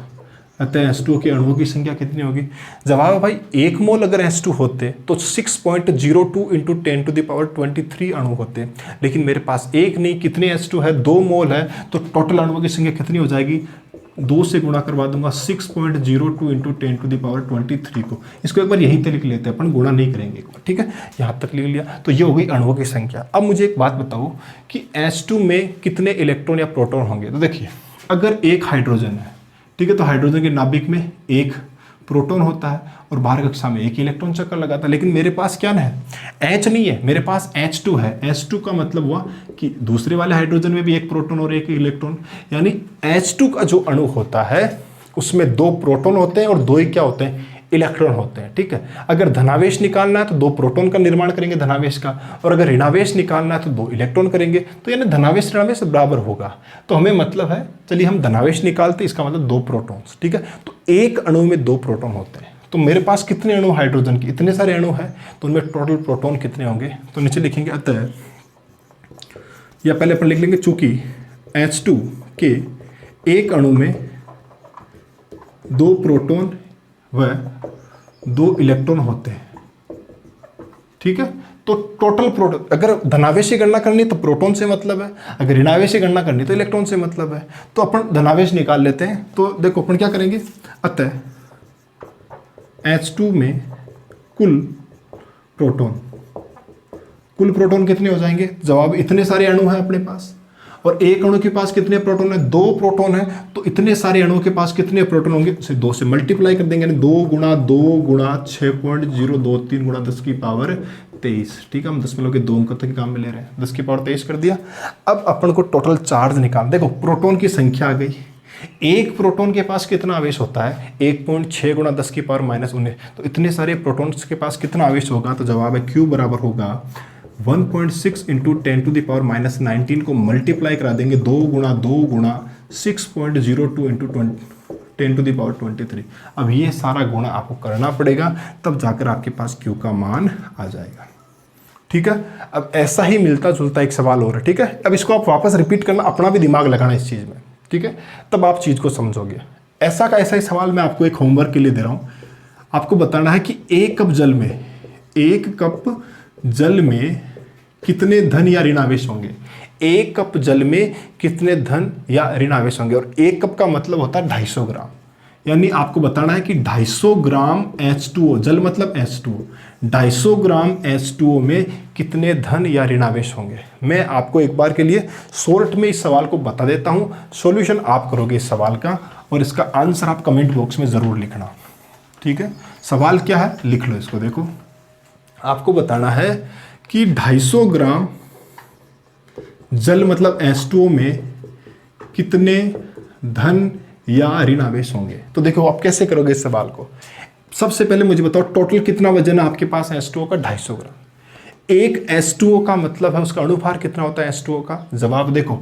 अतः H2O के अणुओं की संख्या कितनी होगी। जवाब है भाई 1 मोल अगर H2 होते तो 6.02 इंटू 10⁻23 अणु होते, लेकिन मेरे पास एक नहीं, कितने H2 है, 2 मोल है। तो टोटल अणुओं की संख्या कितनी हो जाएगी, 2 से गुणा करवा दूंगा, 6.02 इंटू 10⁻23 को। इसको एक बार यहीं तक लिख लेते हैं अपन, गुणा नहीं करेंगे एक बार, ठीक है। यहाँ तक लिख लिया। तो ये हो गई अणुओं की संख्या। अब मुझे एक बात बताओ कि H2 में कितने इलेक्ट्रॉन या प्रोटॉन होंगे। तो देखिए अगर एक हाइड्रोजन है, ठीक है, तो हाइड्रोजन के नाभिक में एक प्रोटॉन होता है और बाहर कक्षा में एक इलेक्ट्रॉन चक्कर लगाता है। लेकिन मेरे पास क्या है, H नहीं है, मेरे पास H2 है। H2 का मतलब हुआ कि दूसरे वाले हाइड्रोजन में भी एक प्रोटॉन और एक इलेक्ट्रॉन, यानी H2 का जो अणु होता है उसमें 2 प्रोटॉन होते हैं और 2 ही क्या होते हैं, इलेक्ट्रॉन होते हैं, ठीक है। अगर धनावेश निकालना है तो 2 प्रोटॉन का निर्माण करेंगे धनावेश का, और अगर ऋणावेश निकालना है तो 2 इलेक्ट्रॉन करेंगे। तो यानी धनावेश ऋणावेश बराबर होगा। तो हमें मतलब है, चलिए हम धनावेश निकालते, इसका मतलब 2 प्रोटॉन्स, ठीक है। तो एक अणु में 2 प्रोटॉन होते हैं। तो मेरे पास कितने अणु हाइड्रोजन के, इतने सारे अणु हैं, तो उनमें टोटल प्रोटॉन कितने होंगे। तो नीचे लिखेंगे अतः, या पहले अपन लिख लेंगे चूंकि H2 के एक अणु में 2 प्रोटॉन व 2 इलेक्ट्रॉन होते हैं, ठीक है। तो टोटल प्रोटॉन, अगर धनावेश की गणना करनी तो प्रोटॉन से मतलब है, अगर ऋणावेश की गणना करनी तो इलेक्ट्रॉन से मतलब है। तो अपन धनावेश निकाल लेते हैं। तो देखो अपन क्या करेंगे, अतः H2 में कुल प्रोटॉन कितने हो जाएंगे, जवाब इतने सारे अणु हैं अपने पास, और एक अणु के पास कितने प्रोटॉन है? 2 प्रोटॉन है। तो इतने सारे अणुओं के पास कितने प्रोटॉन होंगे? उसे 2 से मल्टीप्लाई कर देंगे, 2 गुणा 2 गुणा 6.023 गुणा 10 की पावर 23। ठीक है, हम दशमलव के 2 अंकों तक काम में ले रहे हैं, 10 की पावर 23 कर दिया। अब अपन को टोटल चार्ज निकाल, देखो प्रोटॉन की संख्या आ गई। एक प्रोटॉन के पास कितना आवेश होता है? 1.6 गुणा 10 की पावर -19। तो इतने सारे प्रोटॉन्स के पास कितना आवेश होगा? तो जवाब है Q बराबर होगा 1.6 इंटू 10 टू द पावर -19 को मल्टीप्लाई करा देंगे 2 गुणा 6.02 इंटू 10 टू द पावर 23। अब ये सारा गुणा आपको करना पड़ेगा, तब जाकर आपके पास Q का मान आ जाएगा। ठीक है, अब ऐसा ही मिलता जुलता एक सवाल और है। ठीक है, अब इसको आप वापस रिपीट करना, अपना भी दिमाग लगाना इस चीज़ में। ठीक है, तब आप चीज़ को समझोगे। ऐसा का ऐसा ही सवाल मैं आपको एक होमवर्क के लिए दे रहा हूँ। आपको बताना है कि एक कप जल में कितने धन या ऋण आवेश होंगे। एक कप जल में कितने धन या ऋण आवेश होंगे, और एक कप का मतलब होता है 250 ग्राम। यानी आपको बताना है कि 250 ग्राम H2O, जल मतलब H2O, 250 ग्राम H2O में कितने धन या ऋणावेश होंगे। मैं आपको एक बार के लिए शॉर्ट में इस सवाल को बता देता हूं, सॉल्यूशन आप करोगे इस सवाल का, और इसका आंसर आप कमेंट बॉक्स में ज़रूर लिखना। ठीक है, सवाल क्या है लिख लो इसको। देखो, आपको बताना है कि 250 ग्राम जल मतलब H2O में कितने धन या ऋण आवेश होंगे। तो देखो आप कैसे करोगे इस सवाल को। सबसे पहले मुझे बताओ टोटल कितना वजन है आपके पास H2O का? 250 ग्राम। एक H2O का मतलब है उसका अणुभार कितना होता है H2O का? जवाब देखो,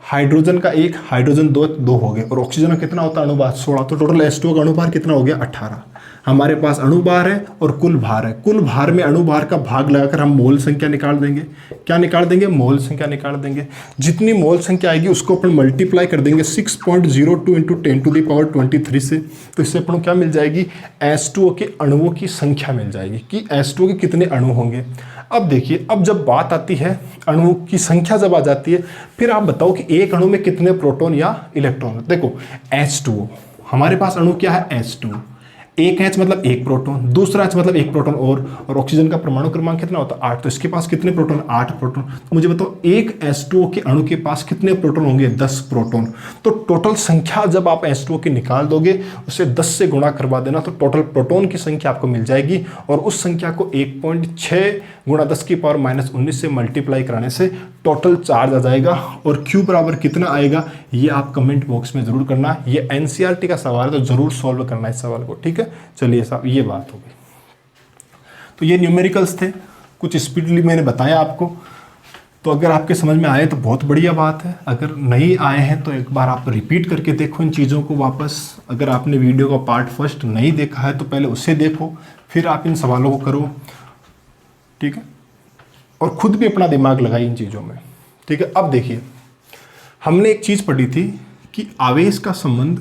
हाइड्रोजन का 1, हाइड्रोजन 2 हो गए, और ऑक्सीजन का कितना होता है अणुभार? 16। तो टोटल H2O का अणुभार कितना हो गया? 18। हमारे पास अणुभार है और कुल भार है। कुल भार में अणुभार का भाग लगाकर हम मोल संख्या निकाल देंगे। क्या निकाल देंगे? मोल संख्या निकाल देंगे। जितनी मोल संख्या आएगी उसको अपन मल्टीप्लाई कर देंगे 6.02 इंटू 10 टू द पावर 23 से। तो इससे अपन को क्या मिल जाएगी? H2O के अणुओं की संख्या मिल जाएगी कि H2O के कितने अणु होंगे। अब देखिए, अब जब बात आती है अणुओं की संख्या जब आ जाती है, फिर आप बताओ कि एक अणु में कितने प्रोटॉन या इलेक्ट्रॉन। देखो H2O, हमारे पास अणु क्या है? H2। एक H मतलब एक प्रोटॉन, दूसरा H मतलब एक प्रोटॉन, और ऑक्सीजन का परमाणु क्रमांक कितना होता है? 8। तो इसके पास कितने प्रोटॉन? 8 प्रोटॉन। तो मुझे बताओ एक H2O के अणु के पास कितने प्रोटॉन होंगे? 10 प्रोटॉन। तो टोटल संख्या जब आप H2O की निकाल दोगे, उसे 10 से गुणा करवा देना, तो टोटल प्रोटॉन की संख्या आपको मिल जाएगी, और उस संख्या को 1.6 गुणा 10 की पावर -19 से मल्टीप्लाई कराने से टोटल चार्ज आ जाएगा। और Q बराबर कितना आएगा ये आप कमेंट बॉक्स में जरूर करना। ये NCERT का सवाल है, तो जरूर सॉल्व करना इस सवाल को। ठीक है, चलिए साहब, ये बात हो गई। तो ये न्यूमेरिकल्स थे, कुछ स्पीडली मैंने बताया आपको। तो अगर आपके समझ में आए तो बहुत बढ़िया बात है, अगर नहीं आए हैं तो एक बार आप रिपीट करके देखो इन चीज़ों को वापस। अगर आपने वीडियो का पार्ट फर्स्ट नहीं देखा है तो पहले उसे देखो, फिर आप इन सवालों को करो। ठीक है, और खुद भी अपना दिमाग लगाइए इन चीज़ों में। ठीक है, अब देखिए, हमने एक चीज़ पढ़ी थी कि आवेश का संबंध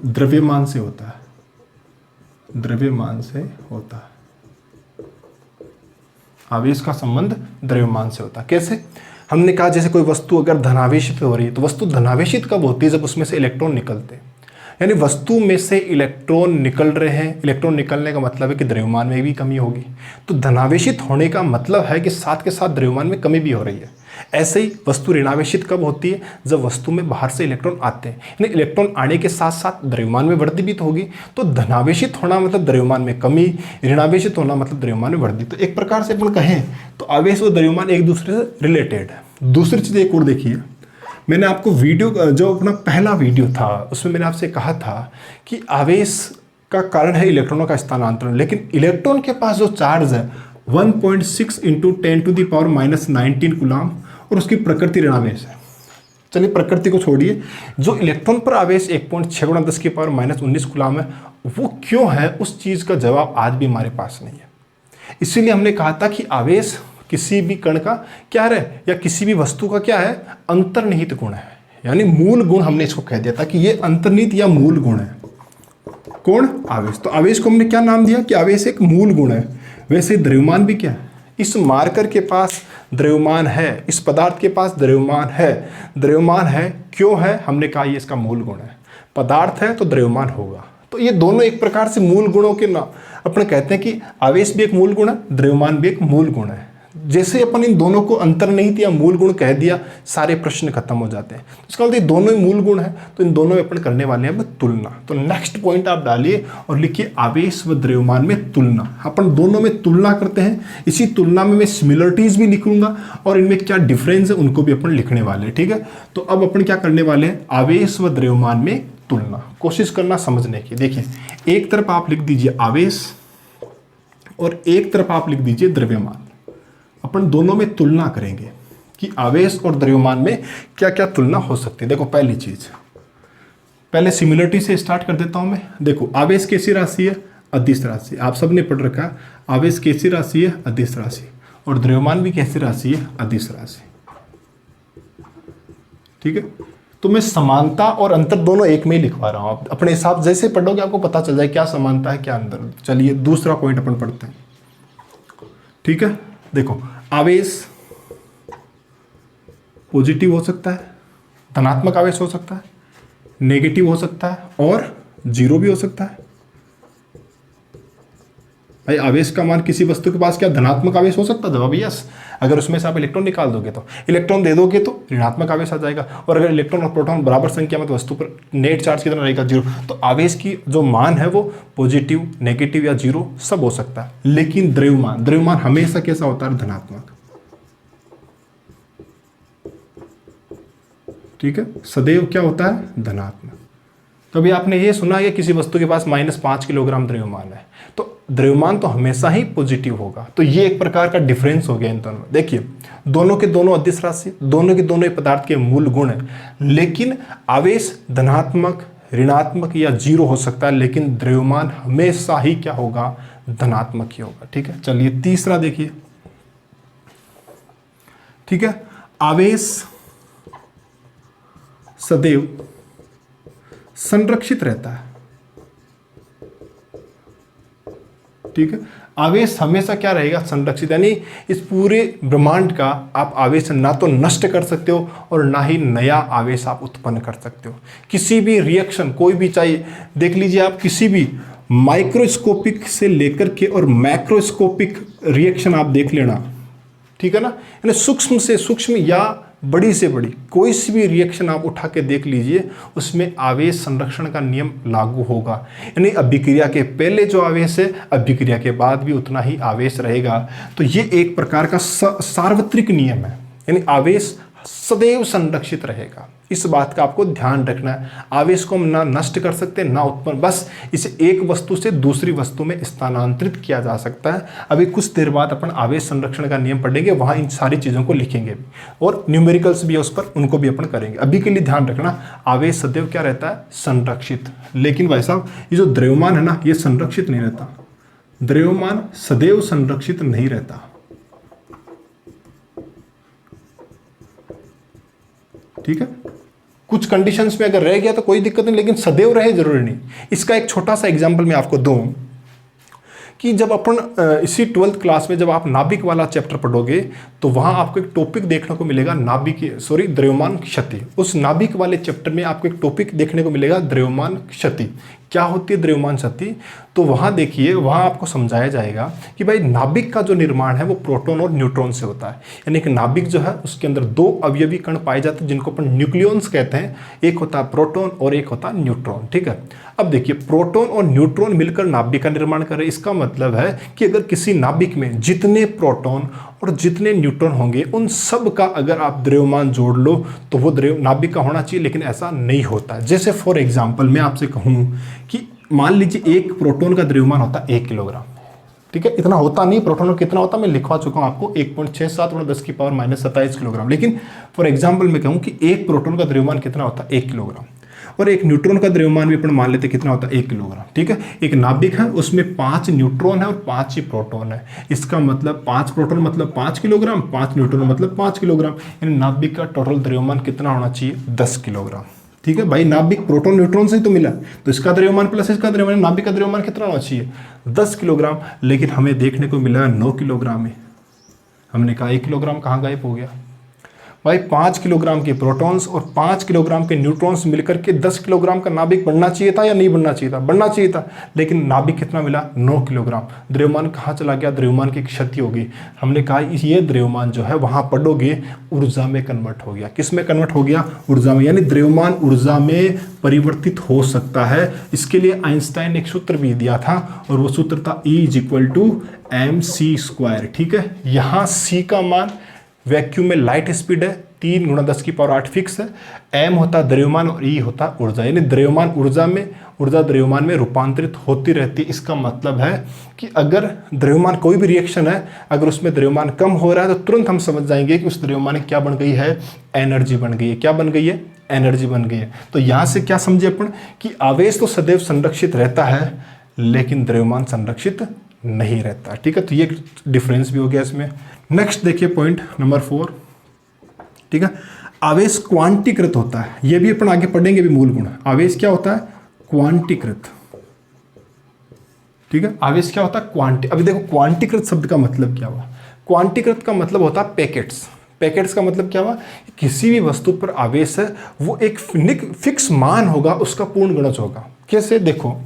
द्रव्यमान से होता है। आवेश का संबंध द्रव्यमान से होता है। कैसे? हमने कहा जैसे कोई वस्तु अगर धनावेशित हो रही है, तो वस्तु धनावेशित कब होती है? जब उसमें से इलेक्ट्रॉन निकलते हैं। यानी वस्तु में से इलेक्ट्रॉन निकल रहे हैं। इलेक्ट्रॉन निकलने का मतलब है कि द्रव्यमान में भी कमी होगी। तो धनावेशित होने का मतलब है कि साथ के साथ द्रव्यमान में कमी भी हो रही है। ऐसे ही वस्तु ऋणावेशित कब होती है? जब वस्तु में बाहर से इलेक्ट्रॉन आते हैं। यानी इलेक्ट्रॉन आने के साथ साथ द्रव्यमान में वृद्धि भी तो होगी। तो धनावेशित होना मतलब द्रव्यमान में कमी, ऋणावेशित होना मतलब द्रव्यमान में वृद्धि। तो एक प्रकार से अपन कहें तो आवेश और द्रव्यमान एक दूसरे से रिलेटेड है। दूसरी चीज़ एक और देखिए, मैंने आपको वीडियो जो अपना पहला वीडियो था उसमें मैंने आपसे कहा था कि आवेश का कारण है इलेक्ट्रॉनों का स्थानांतरण, लेकिन इलेक्ट्रॉन के पास जो चार्ज है 1.6 into 10 to the power -19 coulomb, और उसकी प्रकृति ऋणावेश है। चलिए प्रकृति को छोड़िए, जो इलेक्ट्रॉन पर आवेश 1.6 गुणा 10 की पावर -19 कूलम है, वो क्यों है, उस चीज़ का जवाब आज भी हमारे पास नहीं है। इसीलिए हमने कहा था कि आवेश किसी भी कण का क्या है, या किसी भी वस्तु का क्या है? अंतर्निहित गुण है। यानी मूल गुण हमने इसको कह दिया था कि ये अंतर्निहित या मूल गुण है। कौन? आवेश। तो आवेश को हमने क्या नाम दिया कि आवेश एक मूल गुण है। वैसे द्रव्यमान भी क्या है? इस मार्कर के पास द्रव्यमान है, इस पदार्थ के पास द्रव्यमान है। द्रव्यमान है क्यों है? हमने कहा ये इसका मूल गुण है। पदार्थ है तो द्रव्यमान होगा। तो ये दोनों एक प्रकार से मूल गुणों के ना अपन कहते हैं कि आवेश भी एक मूल गुण है, द्रव्यमान भी एक मूल गुण है। जैसे अपन इन दोनों को अंतर नहीं दिया, मूल गुण कह दिया, सारे प्रश्न खत्म हो जाते हैं। इसका मतलब ये दोनों ही मूल गुण है, तो इन दोनों में अपन करने वाले हैं तुलना। तो नेक्स्ट पॉइंट आप डालिए और लिखिए आवेश व द्रव्यमान में तुलना। अपन दोनों में तुलना करते हैं, इसी तुलना में मैं सिमिलरिटीज भी लिखूंगा और इनमें क्या डिफरेंस है उनको भी अपन लिखने वाले हैं, ठीक है। तो अब अपन क्या करने वाले हैं, आवेश व द्रव्यमान में तुलना। कोशिश करना समझने की। देखिए, एक तरफ आप लिख दीजिए आवेश और एक तरफ आप लिख दीजिए द्रव्यमान। अपन दोनों में तुलना करेंगे कि आवेश और द्रव्यमान में क्या क्या तुलना हो सकती है। देखो, पहली चीज, पहले सिमिलरिटी से स्टार्ट कर देता हूं मैं। देखो, आवेश कैसी राशि है, अदिश राशि। आप सबने पढ़ रखा है आवेश कैसी राशि है, अदिश राशि, और द्रव्यमान भी कैसी राशि है, अदिश राशि, ठीक है। तो मैं समानता और अंतर दोनों एक में ही लिखवा रहा हूं। आप अपने हिसाब जैसे पढ़ोगे आपको पता चल जाए क्या समानता है क्या अंतर। चलिए दूसरा पॉइंट अपन पढ़ते हैं, ठीक है। देखो, आवेश पॉजिटिव हो सकता है, धनात्मक आवेश हो सकता है, नेगेटिव हो सकता है और जीरो भी हो सकता है। भाई, आवेश का मान किसी वस्तु के पास क्या धनात्मक आवेश हो सकता है? जवाब यस। अगर उसमें से आप इलेक्ट्रॉन निकाल दोगे तो इलेक्ट्रॉन दे दोगे तो ऋणात्मक आवेश आ जाएगा, और अगर इलेक्ट्रॉन और प्रोटॉन बराबर संख्या में तो वस्तु पर नेट चार्ज कितना रहेगा, जीरो। तो आवेश की जो मान है वो पॉजिटिव, नेगेटिव या जीरो सब हो सकता है। लेकिन द्रव्यमान हमेशा कैसा होता है, धनात्मक, ठीक है। सदैव क्या होता है, धनात्मक। तो अभी आपने ये सुना है किसी वस्तु के पास -5 किलोग्राम द्रव्यमान है, तो द्रव्यमान तो हमेशा ही पॉजिटिव होगा। तो ये एक प्रकार का डिफरेंस हो गया इन दोनों में। देखिए, दोनों के दोनों अदिश राशि, दोनों के दोनों पदार्थ के मूल गुण है, लेकिन आवेश धनात्मक, ऋणात्मक या जीरो हो सकता है, लेकिन द्रव्यमान हमेशा ही क्या होगा, धनात्मक ही होगा, ठीक है। चलिए तीसरा देखिए, ठीक है। आवेश सदैव संरक्षित रहता है, ठीक है। आवेश हमेशा क्या रहेगा, संरक्षित। यानी इस पूरे ब्रह्मांड का आप आवेश ना तो नष्ट कर सकते हो और ना ही नया आवेश आप उत्पन्न कर सकते हो। किसी भी रिएक्शन, कोई भी चाहिए, देख लीजिए आप, किसी भी माइक्रोस्कोपिक से लेकर के और मैक्रोस्कोपिक रिएक्शन आप देख लेना, ठीक है ना। यानी सूक्ष्म से सूक्ष्म या बड़ी से बड़ी कोई सी भी रिएक्शन आप उठा के देख लीजिए, उसमें आवेश संरक्षण का नियम लागू होगा। यानी अभिक्रिया के पहले जो आवेश है, अभिक्रिया के बाद भी उतना ही आवेश रहेगा। तो ये एक प्रकार का सार्वत्रिक नियम है, यानी आवेश सदैव संरक्षित रहेगा। इस बात का आपको ध्यान रखना है। आवेश को हम ना नष्ट कर सकते ना उत्पन्न, बस इसे एक वस्तु से दूसरी वस्तु में स्थानांतरित किया जा सकता है। अभी कुछ देर बाद अपन आवेश संरक्षण का नियम पढ़ेंगे, वहां इन सारी चीजों को लिखेंगे भी, और न्यूमेरिकल्स भी है उस पर, उनको भी अपन करेंगे। अभी के लिए ध्यान रखना, आवेश सदैव क्या रहता है, संरक्षित। लेकिन भाई साहब, ये जो द्रव्यमान है ना, ये संरक्षित नहीं रहता। द्रव्यमान सदैव संरक्षित नहीं रहता, ठीक है। कुछ कंडीशंस में अगर रह गया तो कोई दिक्कत नहीं, लेकिन सदैव रहे जरूरी नहीं। इसका एक छोटा सा एग्जांपल मैं आपको दूं कि जब अपन इसी 12th क्लास में जब आप नाभिक वाला चैप्टर पढ़ोगे तो वहां आपको एक टॉपिक देखने को मिलेगा, द्रव्यमान क्षति। उस नाभिक वाले चैप्टर में आपको एक टॉपिक देखने को मिलेगा, द्रव्यमान क्षति। क्या होती है द्रव्यमान क्षति? तो वहां देखिए, वहां आपको समझाया जाएगा कि भाई नाभिक का जो निर्माण है वो प्रोटॉन और न्यूट्रॉन से होता है। यानी कि नाभिक जो है उसके अंदर दो अवयवी कण पाए जाते हैं जिनको अपन न्यूक्लियॉन्स कहते हैं। एक होता है प्रोटॉन और एक होता है न्यूट्रॉन, ठीक है। अब देखिए, प्रोटॉन और न्यूट्रॉन मिलकर नाभिक का निर्माण कर रहे हैं। इसका मतलब है कि अगर किसी नाभिक में जितने प्रोटॉन और जितने न्यूट्रॉन होंगे उन सब का अगर आप द्रव्यमान जोड़ लो तो वो नाभिक का होना चाहिए, लेकिन ऐसा नहीं होता। जैसे फॉर एग्जांपल मैं आपसे कहूं कि मान लीजिए एक प्रोटॉन का द्रव्यमान होता है 1 किलोग्राम, ठीक है। इतना होता नहीं, प्रोटॉन कितना होता है मैं लिखवा चुका हूं आपको, 1.67 × 10⁻⁻27 किलोग्राम। लेकिन फॉर एग्जांपल मैं कहूं कि एक प्रोटॉन का द्रव्यमान कितना होता है 1 किलोग्राम, और एक न्यूट्रॉन का द्रव्यमान भी अपन मान लेते कितना होता है 1 किलोग्राम, ठीक है। एक नाभिक है, उसमें 5 न्यूट्रॉन है और 5 ही प्रोटॉन है। इसका मतलब 5 प्रोटॉन मतलब 5 किलोग्राम, 5 न्यूट्रॉन मतलब 5 किलोग्राम। यानी नाभिक का टोटल द्रव्यमान कितना होना चाहिए, 10 किलोग्राम, ठीक है। भाई नाभिक प्रोटॉन न्यूट्रॉन से ही तो मिला, तो इसका द्रव्यमान प्लस इसका द्रव्यमान, नाभिक का द्रव्यमान कितना होना चाहिए, 10 किलोग्राम। लेकिन हमें देखने को मिला 9 किलोग्राम में। हमने कहा 1 किलोग्राम कहाँ गायब हो गया। भाई 5 किलोग्राम के प्रोटॉन्स और 5 किलोग्राम के न्यूट्रॉन्स मिलकर के 10 किलोग्राम का नाभिक बनना चाहिए था या नहीं बनना चाहिए था? बनना चाहिए था, लेकिन नाभिक कितना मिला? 9 किलोग्राम। द्रव्यमान कहाँ चला गया? द्रव्यमान की क्षति होगी। हमने कहा ये द्रव्यमान जो है वहाँ पढ़ोगे ऊर्जा में कन्वर्ट हो गया। किस में कन्वर्ट हो गया? ऊर्जा में, यानी द्रव्यमान ऊर्जा में परिवर्तित हो सकता है। इसके लिए आइंस्टाइन ने एक सूत्र भी दिया था और वो सूत्र था E = mc²। ठीक है, यहाँ c का मान वैक्यूम में लाइट स्पीड है, 3 × 10⁸ फिक्स है। m होता द्रव्यमान और e होता ऊर्जा, यानी द्रव्यमान ऊर्जा में, ऊर्जा द्रव्यमान में रूपांतरित होती रहती है। इसका मतलब है कि अगर द्रव्यमान, कोई भी रिएक्शन है, अगर उसमें द्रव्यमान कम हो रहा है तो तुरंत हम समझ जाएंगे कि उस द्रव्यमान में क्या बन गई है? एनर्जी बन गई है। क्या बन गई है? एनर्जी बन गई है। तो यहाँ से क्या समझे अपन कि आवेश तो सदैव संरक्षित रहता है, लेकिन द्रव्यमान संरक्षित नहीं रहता। ठीक है, तो ये डिफरेंस भी हो गया इसमें। नेक्स्ट देखिए पॉइंट नंबर 4। ठीक है, आवेश क्वांटीकृत होता है। ये भी अपन आगे पढ़ेंगे भी मूल गुण। आवेश क्या होता है? क्वांटीकृत। ठीक है, आवेश क्या होता है? अभी देखो क्वांटीकृत शब्द का मतलब क्या हुआ? क्वांटीकृत का मतलब होता है पैकेट्स। पैकेट्स का मतलब क्या हुआ? किसी भी वस्तु पर आवेश है वो एक फिक्स मान होगा, उसका पूर्ण गुणज होगा। कैसे? देखो,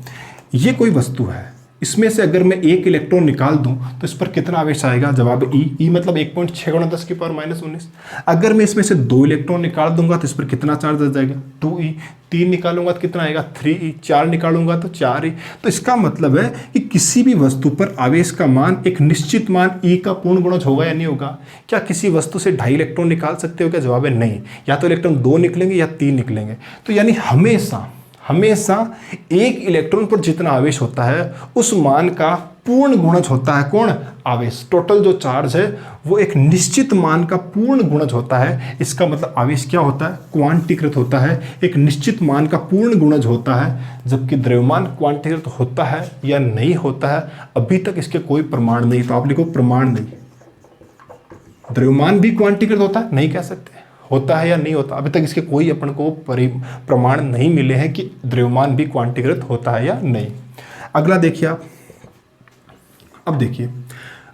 ये कोई वस्तु है, इसमें से अगर मैं 1 इलेक्ट्रॉन निकाल दूं तो इस पर कितना आवेश आएगा? जवाब E मतलब 1.6 × 10⁻⁻19। अगर मैं इसमें से 2 इलेक्ट्रॉन निकाल दूंगा तो इस पर कितना चार्ज आ जाएगा? 2E। 3 निकालूंगा तो कितना आएगा? 3E। 4 निकालूंगा तो 4E। तो इसका मतलब है कि किसी भी वस्तु पर आवेश का मान एक निश्चित मान E का पूर्ण गुणज होगा या नहीं होगा? क्या किसी वस्तु से 2.5 इलेक्ट्रॉन निकाल सकते हो क्या? जवाब है नहीं। या तो इलेक्ट्रॉन 2 निकलेंगे या 3 निकलेंगे। तो यानी हमेशा 1 इलेक्ट्रॉन पर जितना आवेश होता है उस मान का पूर्ण गुणज होता है कौन? आवेश। टोटल जो चार्ज है वो एक निश्चित मान का पूर्ण गुणज होता है। इसका मतलब आवेश क्या होता है? क्वांटीकृत होता है, एक निश्चित मान का पूर्ण गुणज होता है। जबकि द्रव्यमान क्वांटीकृत होता है या नहीं होता है, अभी तक इसके कोई प्रमाण नहीं। तो आप लिखो प्रमाण नहीं। द्रव्यमान भी क्वांटीकृत होता है? नहीं कह सकते। होता है या नहीं होता? अभी तक इसके कोई अपन को प्रमाण नहीं मिले हैं कि द्रव्यमान भी क्वांटीकृत होता है या नहीं। अगला देखिए आप। अब देखिए,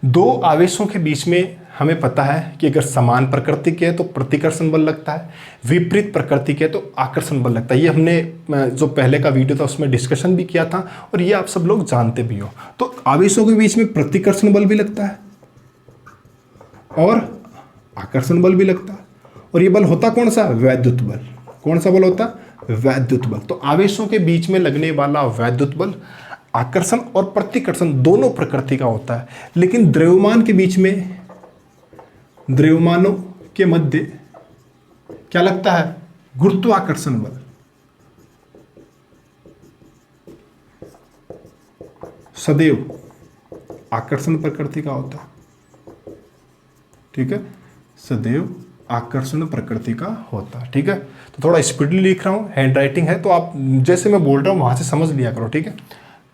2 आवेशों के बीच में हमें पता है कि अगर समान प्रकृति के है तो प्रतिकर्षण बल लगता है, विपरीत प्रकृति के तो आकर्षण बल लगता है। ये हमने जो पहले का वीडियो था उसमें डिस्कशन भी किया था और ये आप सब लोग जानते भी हो। तो आवेशों के बीच में प्रतिकर्षण बल भी लगता है और आकर्षण बल भी लगता है। और ये बल होता कौन सा? वैद्युत बल। कौन सा बल होता? वैद्युत बल। तो आवेशों के बीच में लगने वाला वैद्युत बल आकर्षण और प्रतिकर्षण दोनों प्रकृति का होता है। लेकिन द्रव्यमान के बीच में, द्रव्यमानों के मध्य क्या लगता है? गुरुत्वाकर्षण बल। सदैव आकर्षण प्रकृति का होता है। ठीक है, सदैव आकर्षण प्रकृति का होता है। ठीक है, तो थोड़ा स्पीडली लिख रहा हूँ, हैंड राइटिंग है, तो आप जैसे मैं बोल रहा हूँ वहाँ से समझ लिया करो। ठीक है,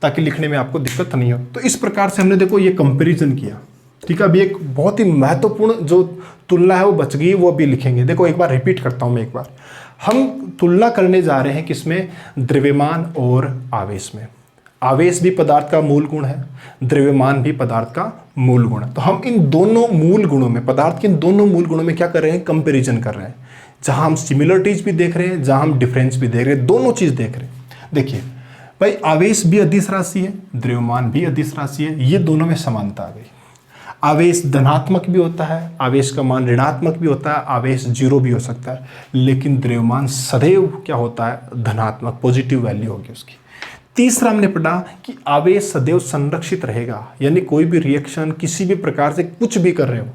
ताकि लिखने में आपको दिक्कत नहीं हो। तो इस प्रकार से हमने देखो ये कंपैरिजन किया। ठीक है, अभी एक बहुत ही महत्वपूर्ण जो तुलना है वो बच गई, वो अभी लिखेंगे। देखो एक बार रिपीट करता हूँ मैं एक बार। हम तुलना करने जा रहे हैं किसमें? द्रव्यमान और आवेश में। आवेश भी पदार्थ का मूल गुण है, द्रव्यमान भी पदार्थ का मूल गुण है। तो हम इन दोनों मूल गुणों में, पदार्थ के इन दोनों मूल गुणों में क्या कर रहे हैं? कंपैरिजन कर रहे हैं। जहां हम सिमिलरिटीज भी देख रहे हैं, जहां हम डिफरेंस भी देख रहे हैं, दोनों चीज देख रहे हैं। देखिए भाई, आवेश भी अदिश राशि है, द्रव्यमान भी अदिश राशि है, ये दोनों में समानता आ गई। आवेश धनात्मक भी होता है, आवेश का मान ऋणात्मक भी होता है, आवेश 0 भी हो सकता है, लेकिन द्रव्यमान सदैव क्या होता है? धनात्मक, पॉजिटिव वैल्यू होगी उसकी। तीसरा हमने पढ़ा कि आवेश सदैव संरक्षित रहेगा, यानी कोई भी रिएक्शन किसी भी प्रकार से कुछ भी कर रहे हो,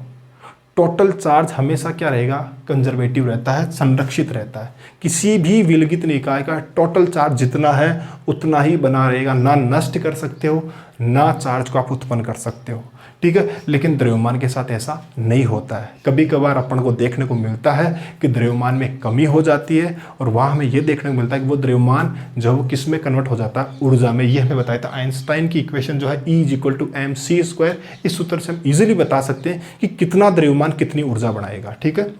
टोटल चार्ज हमेशा क्या रहेगा? कंजर्वेटिव रहता है, संरक्षित रहता है। किसी भी विलगित निकाय का टोटल चार्ज जितना है उतना ही बना रहेगा, ना नष्ट कर सकते हो ना चार्ज को आप उत्पन्न कर सकते हो। ठीक है, लेकिन द्रव्यमान के साथ ऐसा नहीं होता है। कभी कभार अपन को देखने को मिलता है कि द्रव्यमान में कमी हो जाती है और वहाँ हमें ये देखने को मिलता है कि वो द्रव्यमान जो वो किस में कन्वर्ट हो जाता है? ऊर्जा में। ये हमें बताया था आइंस्टाइन की इक्वेशन जो है E = mc²। इस सूत्र से हम इजीली बता सकते हैं कि कितना द्रव्यमान कितनी ऊर्जा बनाएगा। ठीक है,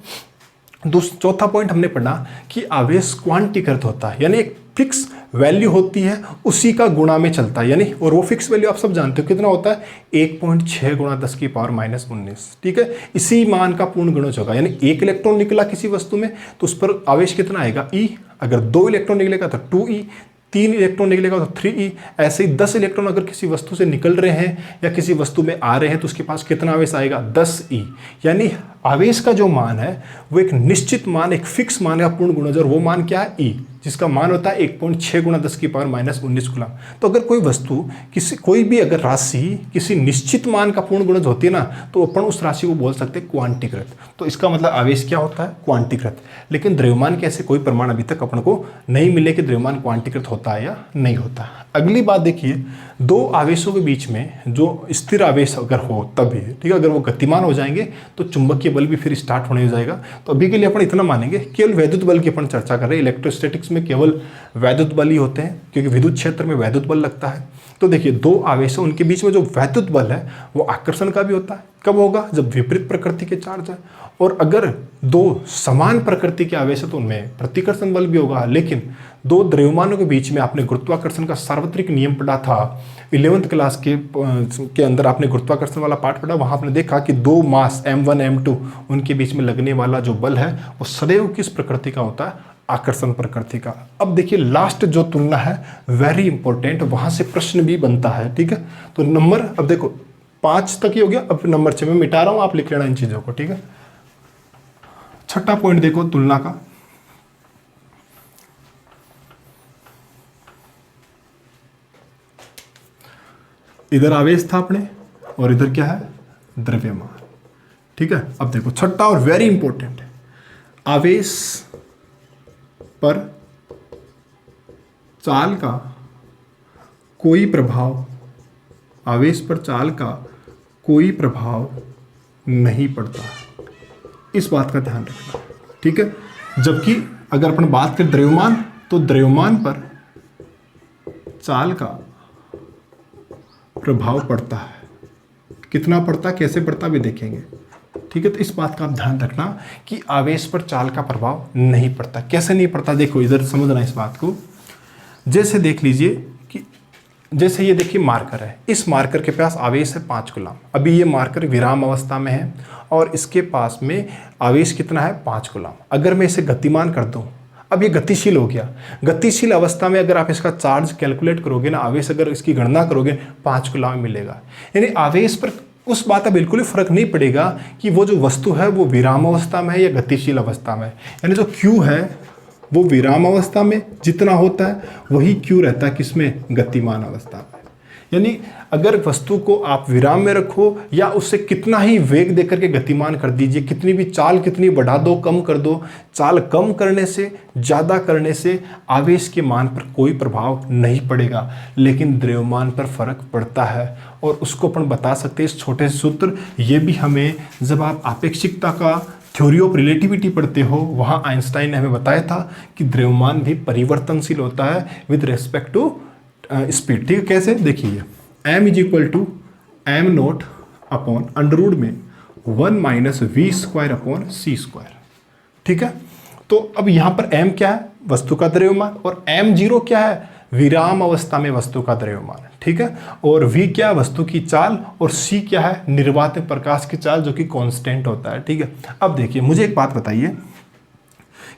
चौथा पॉइंट हमने पढ़ा कि आवेश क्वांटीकृत होता है, यानी एक फिक्स वैल्यू होती है उसी का गुणा में चलता है, यानी और वो फिक्स वैल्यू आप सब जानते हो कितना होता है 1.6 गुणा 10 की पावर -19। ठीक है, इसी मान का पूर्ण गुणज होगा, यानी 1 इलेक्ट्रॉन निकला किसी वस्तु में तो उस पर आवेश कितना आएगा E, अगर 2 इलेक्ट्रॉन निकलेगा तो 2E, 3 इलेक्ट्रॉन निकलेगा तो 3E, ऐसे ही 10 इलेक्ट्रॉन अगर किसी वस्तु से निकल रहे हैं या किसी वस्तु में आ रहे हैं तो उसके पास कितना आवेश आएगा 10E। यानी आवेश का जो मान है वो एक निश्चित मान, एक फिक्स मान का पूर्ण गुणज, और वो मान क्या है E, जिसका मान होता है 1.6 गुणा 10 की पावर -19 कूलम। तो अगर कोई वस्तु कोई भी अगर राशि किसी निश्चित मान का पूर्ण गुणज होती है ना तो अपन उस राशि को बोल सकते हैं क्वांटीकृत। तो इसका मतलब आवेश क्या होता है क्वांटीकृत। लेकिन द्रव्यमान के ऐसे कोई प्रमाण अभी तक अपन को नहीं मिले कि द्रव्यमान क्वांटीकृत होता है या नहीं होता। अगली बात देखिए, दो आवेशों के बीच में जो स्थिर आवेश अगर हो तभी, ठीक है, अगर वो गतिमान हो जाएंगे तो चुंबकीय बल भी फिर स्टार्ट होने हो जाएगा। तो अभी के लिए अपन इतना मानेंगे, केवल वैद्युत बल की अपन चर्चा कर रहे हैं। इलेक्ट्रोस्टैटिक्स में केवल वैद्युत बल ही होते हैं क्योंकि विद्युत क्षेत्र में वैद्युत बल लगता है। तो देखिए, दो आवेश है, उनके बीच में जो वैद्युत बल है वो आकर्षण का भी होता है। कब होगा? जब विपरीत प्रकृति के चार्ज है। और अगर दो समान प्रकृति के आवेश है तो उनमें प्रतिकर्षण बल भी होगा। लेकिन दो द्रव्यमानों के बीच में आपने गुरुत्वाकर्षण का सार्वत्रिक नियम पढ़ा था 11th क्लास के अंदर, आपने गुरुत्वाकर्षण वाला पार्ट पढ़ा। वहां आपने देखा कि दो मास m1 m2 उनके बीच में लगने वाला जो बल है वो सदैव किस प्रकृति का होता है? आकर्षण प्रकृति का। अब देखिए, लास्ट जो तुलना है वेरी इंपॉर्टेंट, वहां से प्रश्न भी बनता है। ठीक है, तो नंबर अब देखो 5 तक ही हो गया, अब नंबर 6 में मिटा रहा हूं, आप लिख लेना इन चीजों को। ठीक है, छठा पॉइंट देखो तुलना का। इधर आवेश था अपने और इधर क्या है? द्रव्यमान। ठीक है, अब देखो छठा और वेरी इंपॉर्टेंट है, आवेश पर चाल का कोई प्रभाव, आवेश पर चाल का कोई प्रभाव नहीं पड़ता। इस बात का ध्यान रखना। ठीक है, जबकि अगर अपन बात करें द्रव्यमान, तो द्रव्यमान पर चाल का प्रभाव पड़ता है। कितना पड़ता, कैसे पड़ता भी देखेंगे। ठीक है, तो इस बात का आप ध्यान रखना कि आवेश पर चाल का प्रभाव नहीं पड़ता। कैसे नहीं पड़ता? देखो इधर समझना इस बात को। जैसे देख लीजिए कि जैसे ये देखिए मार्कर है, इस मार्कर के पास आवेश है 5 कूलम। अभी ये मार्कर विराम अवस्था में है और इसके पास में आवेश कितना है? 5 कूलम। अगर मैं इसे गतिमान कर दूं, अब ये गतिशील हो गया। गतिशील अवस्था में अगर आप इसका चार्ज कैलकुलेट करोगे ना, आवेश अगर इसकी गणना करोगे 5 कूलम मिलेगा। यानी आवेश पर उस बात का बिल्कुल ही फर्क नहीं पड़ेगा कि वो जो वस्तु है वो विराम अवस्था में है या गतिशील अवस्था में है। यानी जो Q है वो विराम अवस्था में जितना होता है वही Q रहता है किसमें? गतिमान अवस्था में। यानी अगर वस्तु को आप विराम में रखो या उससे कितना ही वेग देकर के गतिमान कर दीजिए, कितनी भी चाल कितनी बढ़ा दो, कम कर दो, चाल कम करने से, ज़्यादा करने से आवेश के मान पर कोई प्रभाव नहीं पड़ेगा। लेकिन द्रव्यमान पर फर्क पड़ता है और उसको अपन बता सकते हैं इस छोटे से सूत्र। ये भी हमें जब आप आपेक्षिकता का थ्योरी ऑफ रिलेटिविटी पढ़ते हो, वहाँ आइंस्टाइन ने हमें बताया था कि द्रव्यमान भी परिवर्तनशील होता है विद रेस्पेक्ट टू स्पीड। ठीक है, कैसे? देखिए m is equal to m naught upon under में 1 - v² अपॉन c²। ठीक है, तो अब यहाँ पर m क्या है? वस्तु का द्रव्यमान, और m0 क्या है? विराम अवस्था में वस्तु का द्रव्यमान। ठीक है, और v क्या है? वस्तु की चाल, और c क्या है? निर्वात प्रकाश की चाल, जो कि कांस्टेंट होता है। ठीक है, अब देखिए मुझे एक बात बताइए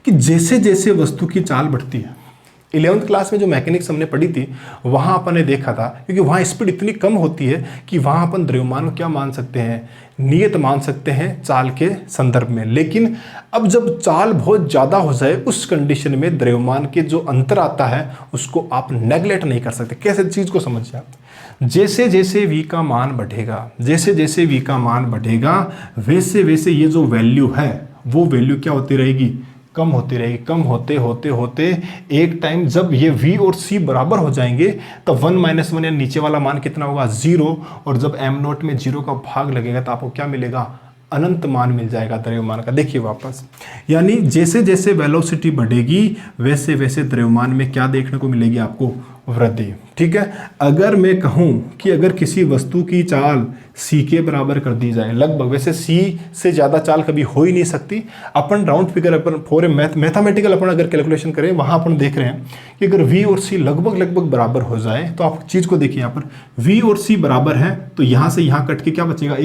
कि जैसे जैसे वस्तु की चाल बढ़ती है, 11th क्लास में जो मैकेनिक्स हमने पढ़ी थी वहाँ अपन ने देखा था, क्योंकि वहाँ स्पीड इतनी कम होती है कि वहाँ अपन द्रव्यमान को क्या मान सकते हैं? नियत मान सकते हैं चाल के संदर्भ में। लेकिन अब जब चाल बहुत ज़्यादा हो जाए उस कंडीशन में द्रव्यमान के जो अंतर आता है उसको आप नेगलेक्ट नहीं कर सकते। कैसे चीज़ को समझिए आप, जैसे जैसे v का मान बढ़ेगा, जैसे जैसे v का मान बढ़ेगा वैसे वैसे ये जो वैल्यू है वो वैल्यू क्या होती रहेगी? कम होती रहेगी। कम होते होते होते एक टाइम जब ये v और c बराबर हो जाएंगे तो 1 - 1 या नीचे वाला मान कितना होगा? 0। और जब m0 में 0 का भाग लगेगा तो आपको क्या मिलेगा? अनंत मान मिल जाएगा द्रव्यमान का। देखिए वापस, यानी जैसे जैसे वेलोसिटी बढ़ेगी वैसे वैसे द्रव्यमान में क्या देखने को मिलेगी? आपको वृद्धि। ठीक है, अगर मैं कहूं कि अगर किसी वस्तु की चाल c के बराबर कर दी जाए, लगभग, वैसे c से ज़्यादा चाल कभी हो ही नहीं सकती, अपन राउंड फिगर अपन फॉर मैथमेटिकल अपन अगर कैलकुलेशन करें, वहाँ अपन देख रहे हैं कि अगर v और c लगभग बराबर हो जाए, तो आप चीज़ को देखिए, यहाँ पर v और c बराबर है, तो यहाँ से यहाँ कट के क्या बचेगा,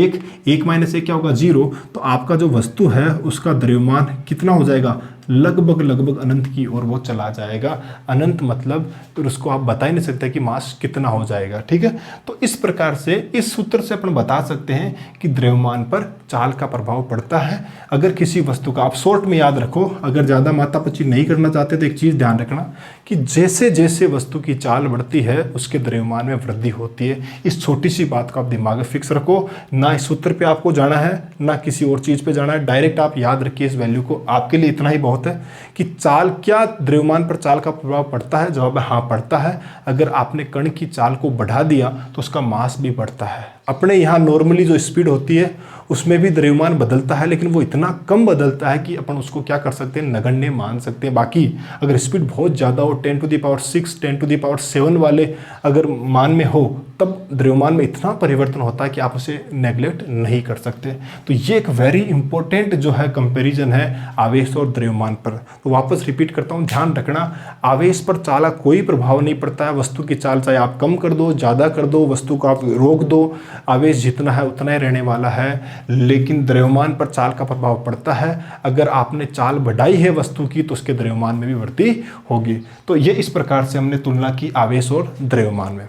1 माइनस 1 क्या होगा, 0। तो आपका जो वस्तु है उसका द्रव्यमान कितना हो जाएगा, लगभग अनंत की ओर वो चला जाएगा। अनंत मतलब तो उसको आप बता ही नहीं सकते कि मास कितना हो जाएगा। ठीक है, तो इस प्रकार से इस सूत्र से अपन बता सकते हैं कि द्रव्यमान पर चाल का प्रभाव पड़ता है। अगर किसी वस्तु का, आप शॉर्ट में याद रखो, अगर ज़्यादा मातापची नहीं करना चाहते तो एक चीज़ ध्यान रखना कि जैसे जैसे वस्तु की चाल बढ़ती है उसके द्रव्यमान में वृद्धि होती है। इस छोटी सी बात को आप दिमाग में फिक्स रखो, ना इस सूत्र पे आपको जाना है ना किसी और चीज़ पे जाना है, डायरेक्ट आप याद रखिए इस वैल्यू को। आपके लिए इतना ही बहुत है कि चाल, क्या द्रव्यमान पर चाल का प्रभाव पड़ता है, जवाब है हाँ पड़ता है। अगर आपने कण की चाल को बढ़ा दिया तो उसका मास भी बढ़ता है। अपने यहाँ नॉर्मली जो स्पीड होती है उसमें भी द्रव्यमान बदलता है, लेकिन वो इतना कम बदलता है कि अपन उसको क्या कर सकते हैं, नगण्य मान सकते हैं। बाकी अगर स्पीड बहुत ज़्यादा हो, 10⁶, 10⁷ वाले अगर मान में हो, तब द्रव्यमान में इतना परिवर्तन होता है कि आप उसे नेग्लेक्ट नहीं कर सकते। तो ये एक वेरी इंपॉर्टेंट जो है कंपैरिजन है आवेश और द्रव्यमान पर। तो वापस रिपीट करता हूँ, ध्यान रखना, आवेश पर चाल का कोई प्रभाव नहीं पड़ता है। वस्तु की चाल चाहे आप कम कर दो, ज़्यादा कर दो, वस्तु को आप रोक दो, आवेश जितना है उतना ही रहने वाला है। लेकिन द्रव्यमान पर चाल का प्रभाव पड़ता है। अगर आपने चाल बढ़ाई है वस्तु की तो उसके द्रव्यमान में भी वृद्धि होगी। तो ये इस प्रकार से हमने तुलना की आवेश और द्रव्यमान में।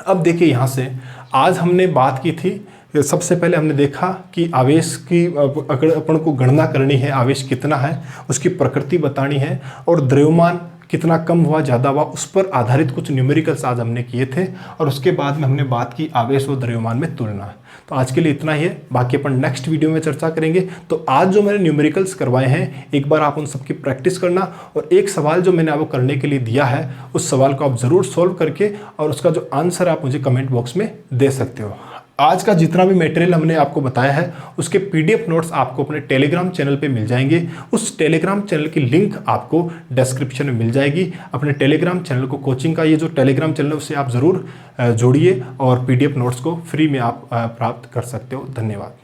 अब देखिए, यहाँ से आज हमने बात की थी, सबसे पहले हमने देखा कि आवेश की अगर अपन को गणना करनी है, आवेश कितना है, उसकी प्रकृति बतानी है, और द्रव्यमान कितना कम हुआ ज़्यादा हुआ, उस पर आधारित कुछ न्यूमेरिकल्स आज हमने किए थे। और उसके बाद में हमने बात की आवेश और द्रव्यमान में तुलना। तो आज के लिए इतना ही है, बाकी अपन नेक्स्ट वीडियो में चर्चा करेंगे। तो आज जो मैंने न्यूमेरिकल्स करवाए हैं, एक बार आप उन सबकी प्रैक्टिस करना, और एक सवाल जो मैंने आपको करने के लिए दिया है उस सवाल को आप ज़रूर सॉल्व करके और उसका जो आंसर आप मुझे कमेंट बॉक्स में दे सकते हो। आज का जितना भी मटेरियल हमने आपको बताया है उसके PDF नोट्स आपको अपने टेलीग्राम चैनल पे मिल जाएंगे। उस टेलीग्राम चैनल की लिंक आपको डिस्क्रिप्शन में मिल जाएगी। अपने टेलीग्राम चैनल को, कोचिंग का ये जो टेलीग्राम चैनल है उससे आप ज़रूर जोड़िए और PDF नोट्स को फ्री में आप प्राप्त कर सकते हो। धन्यवाद।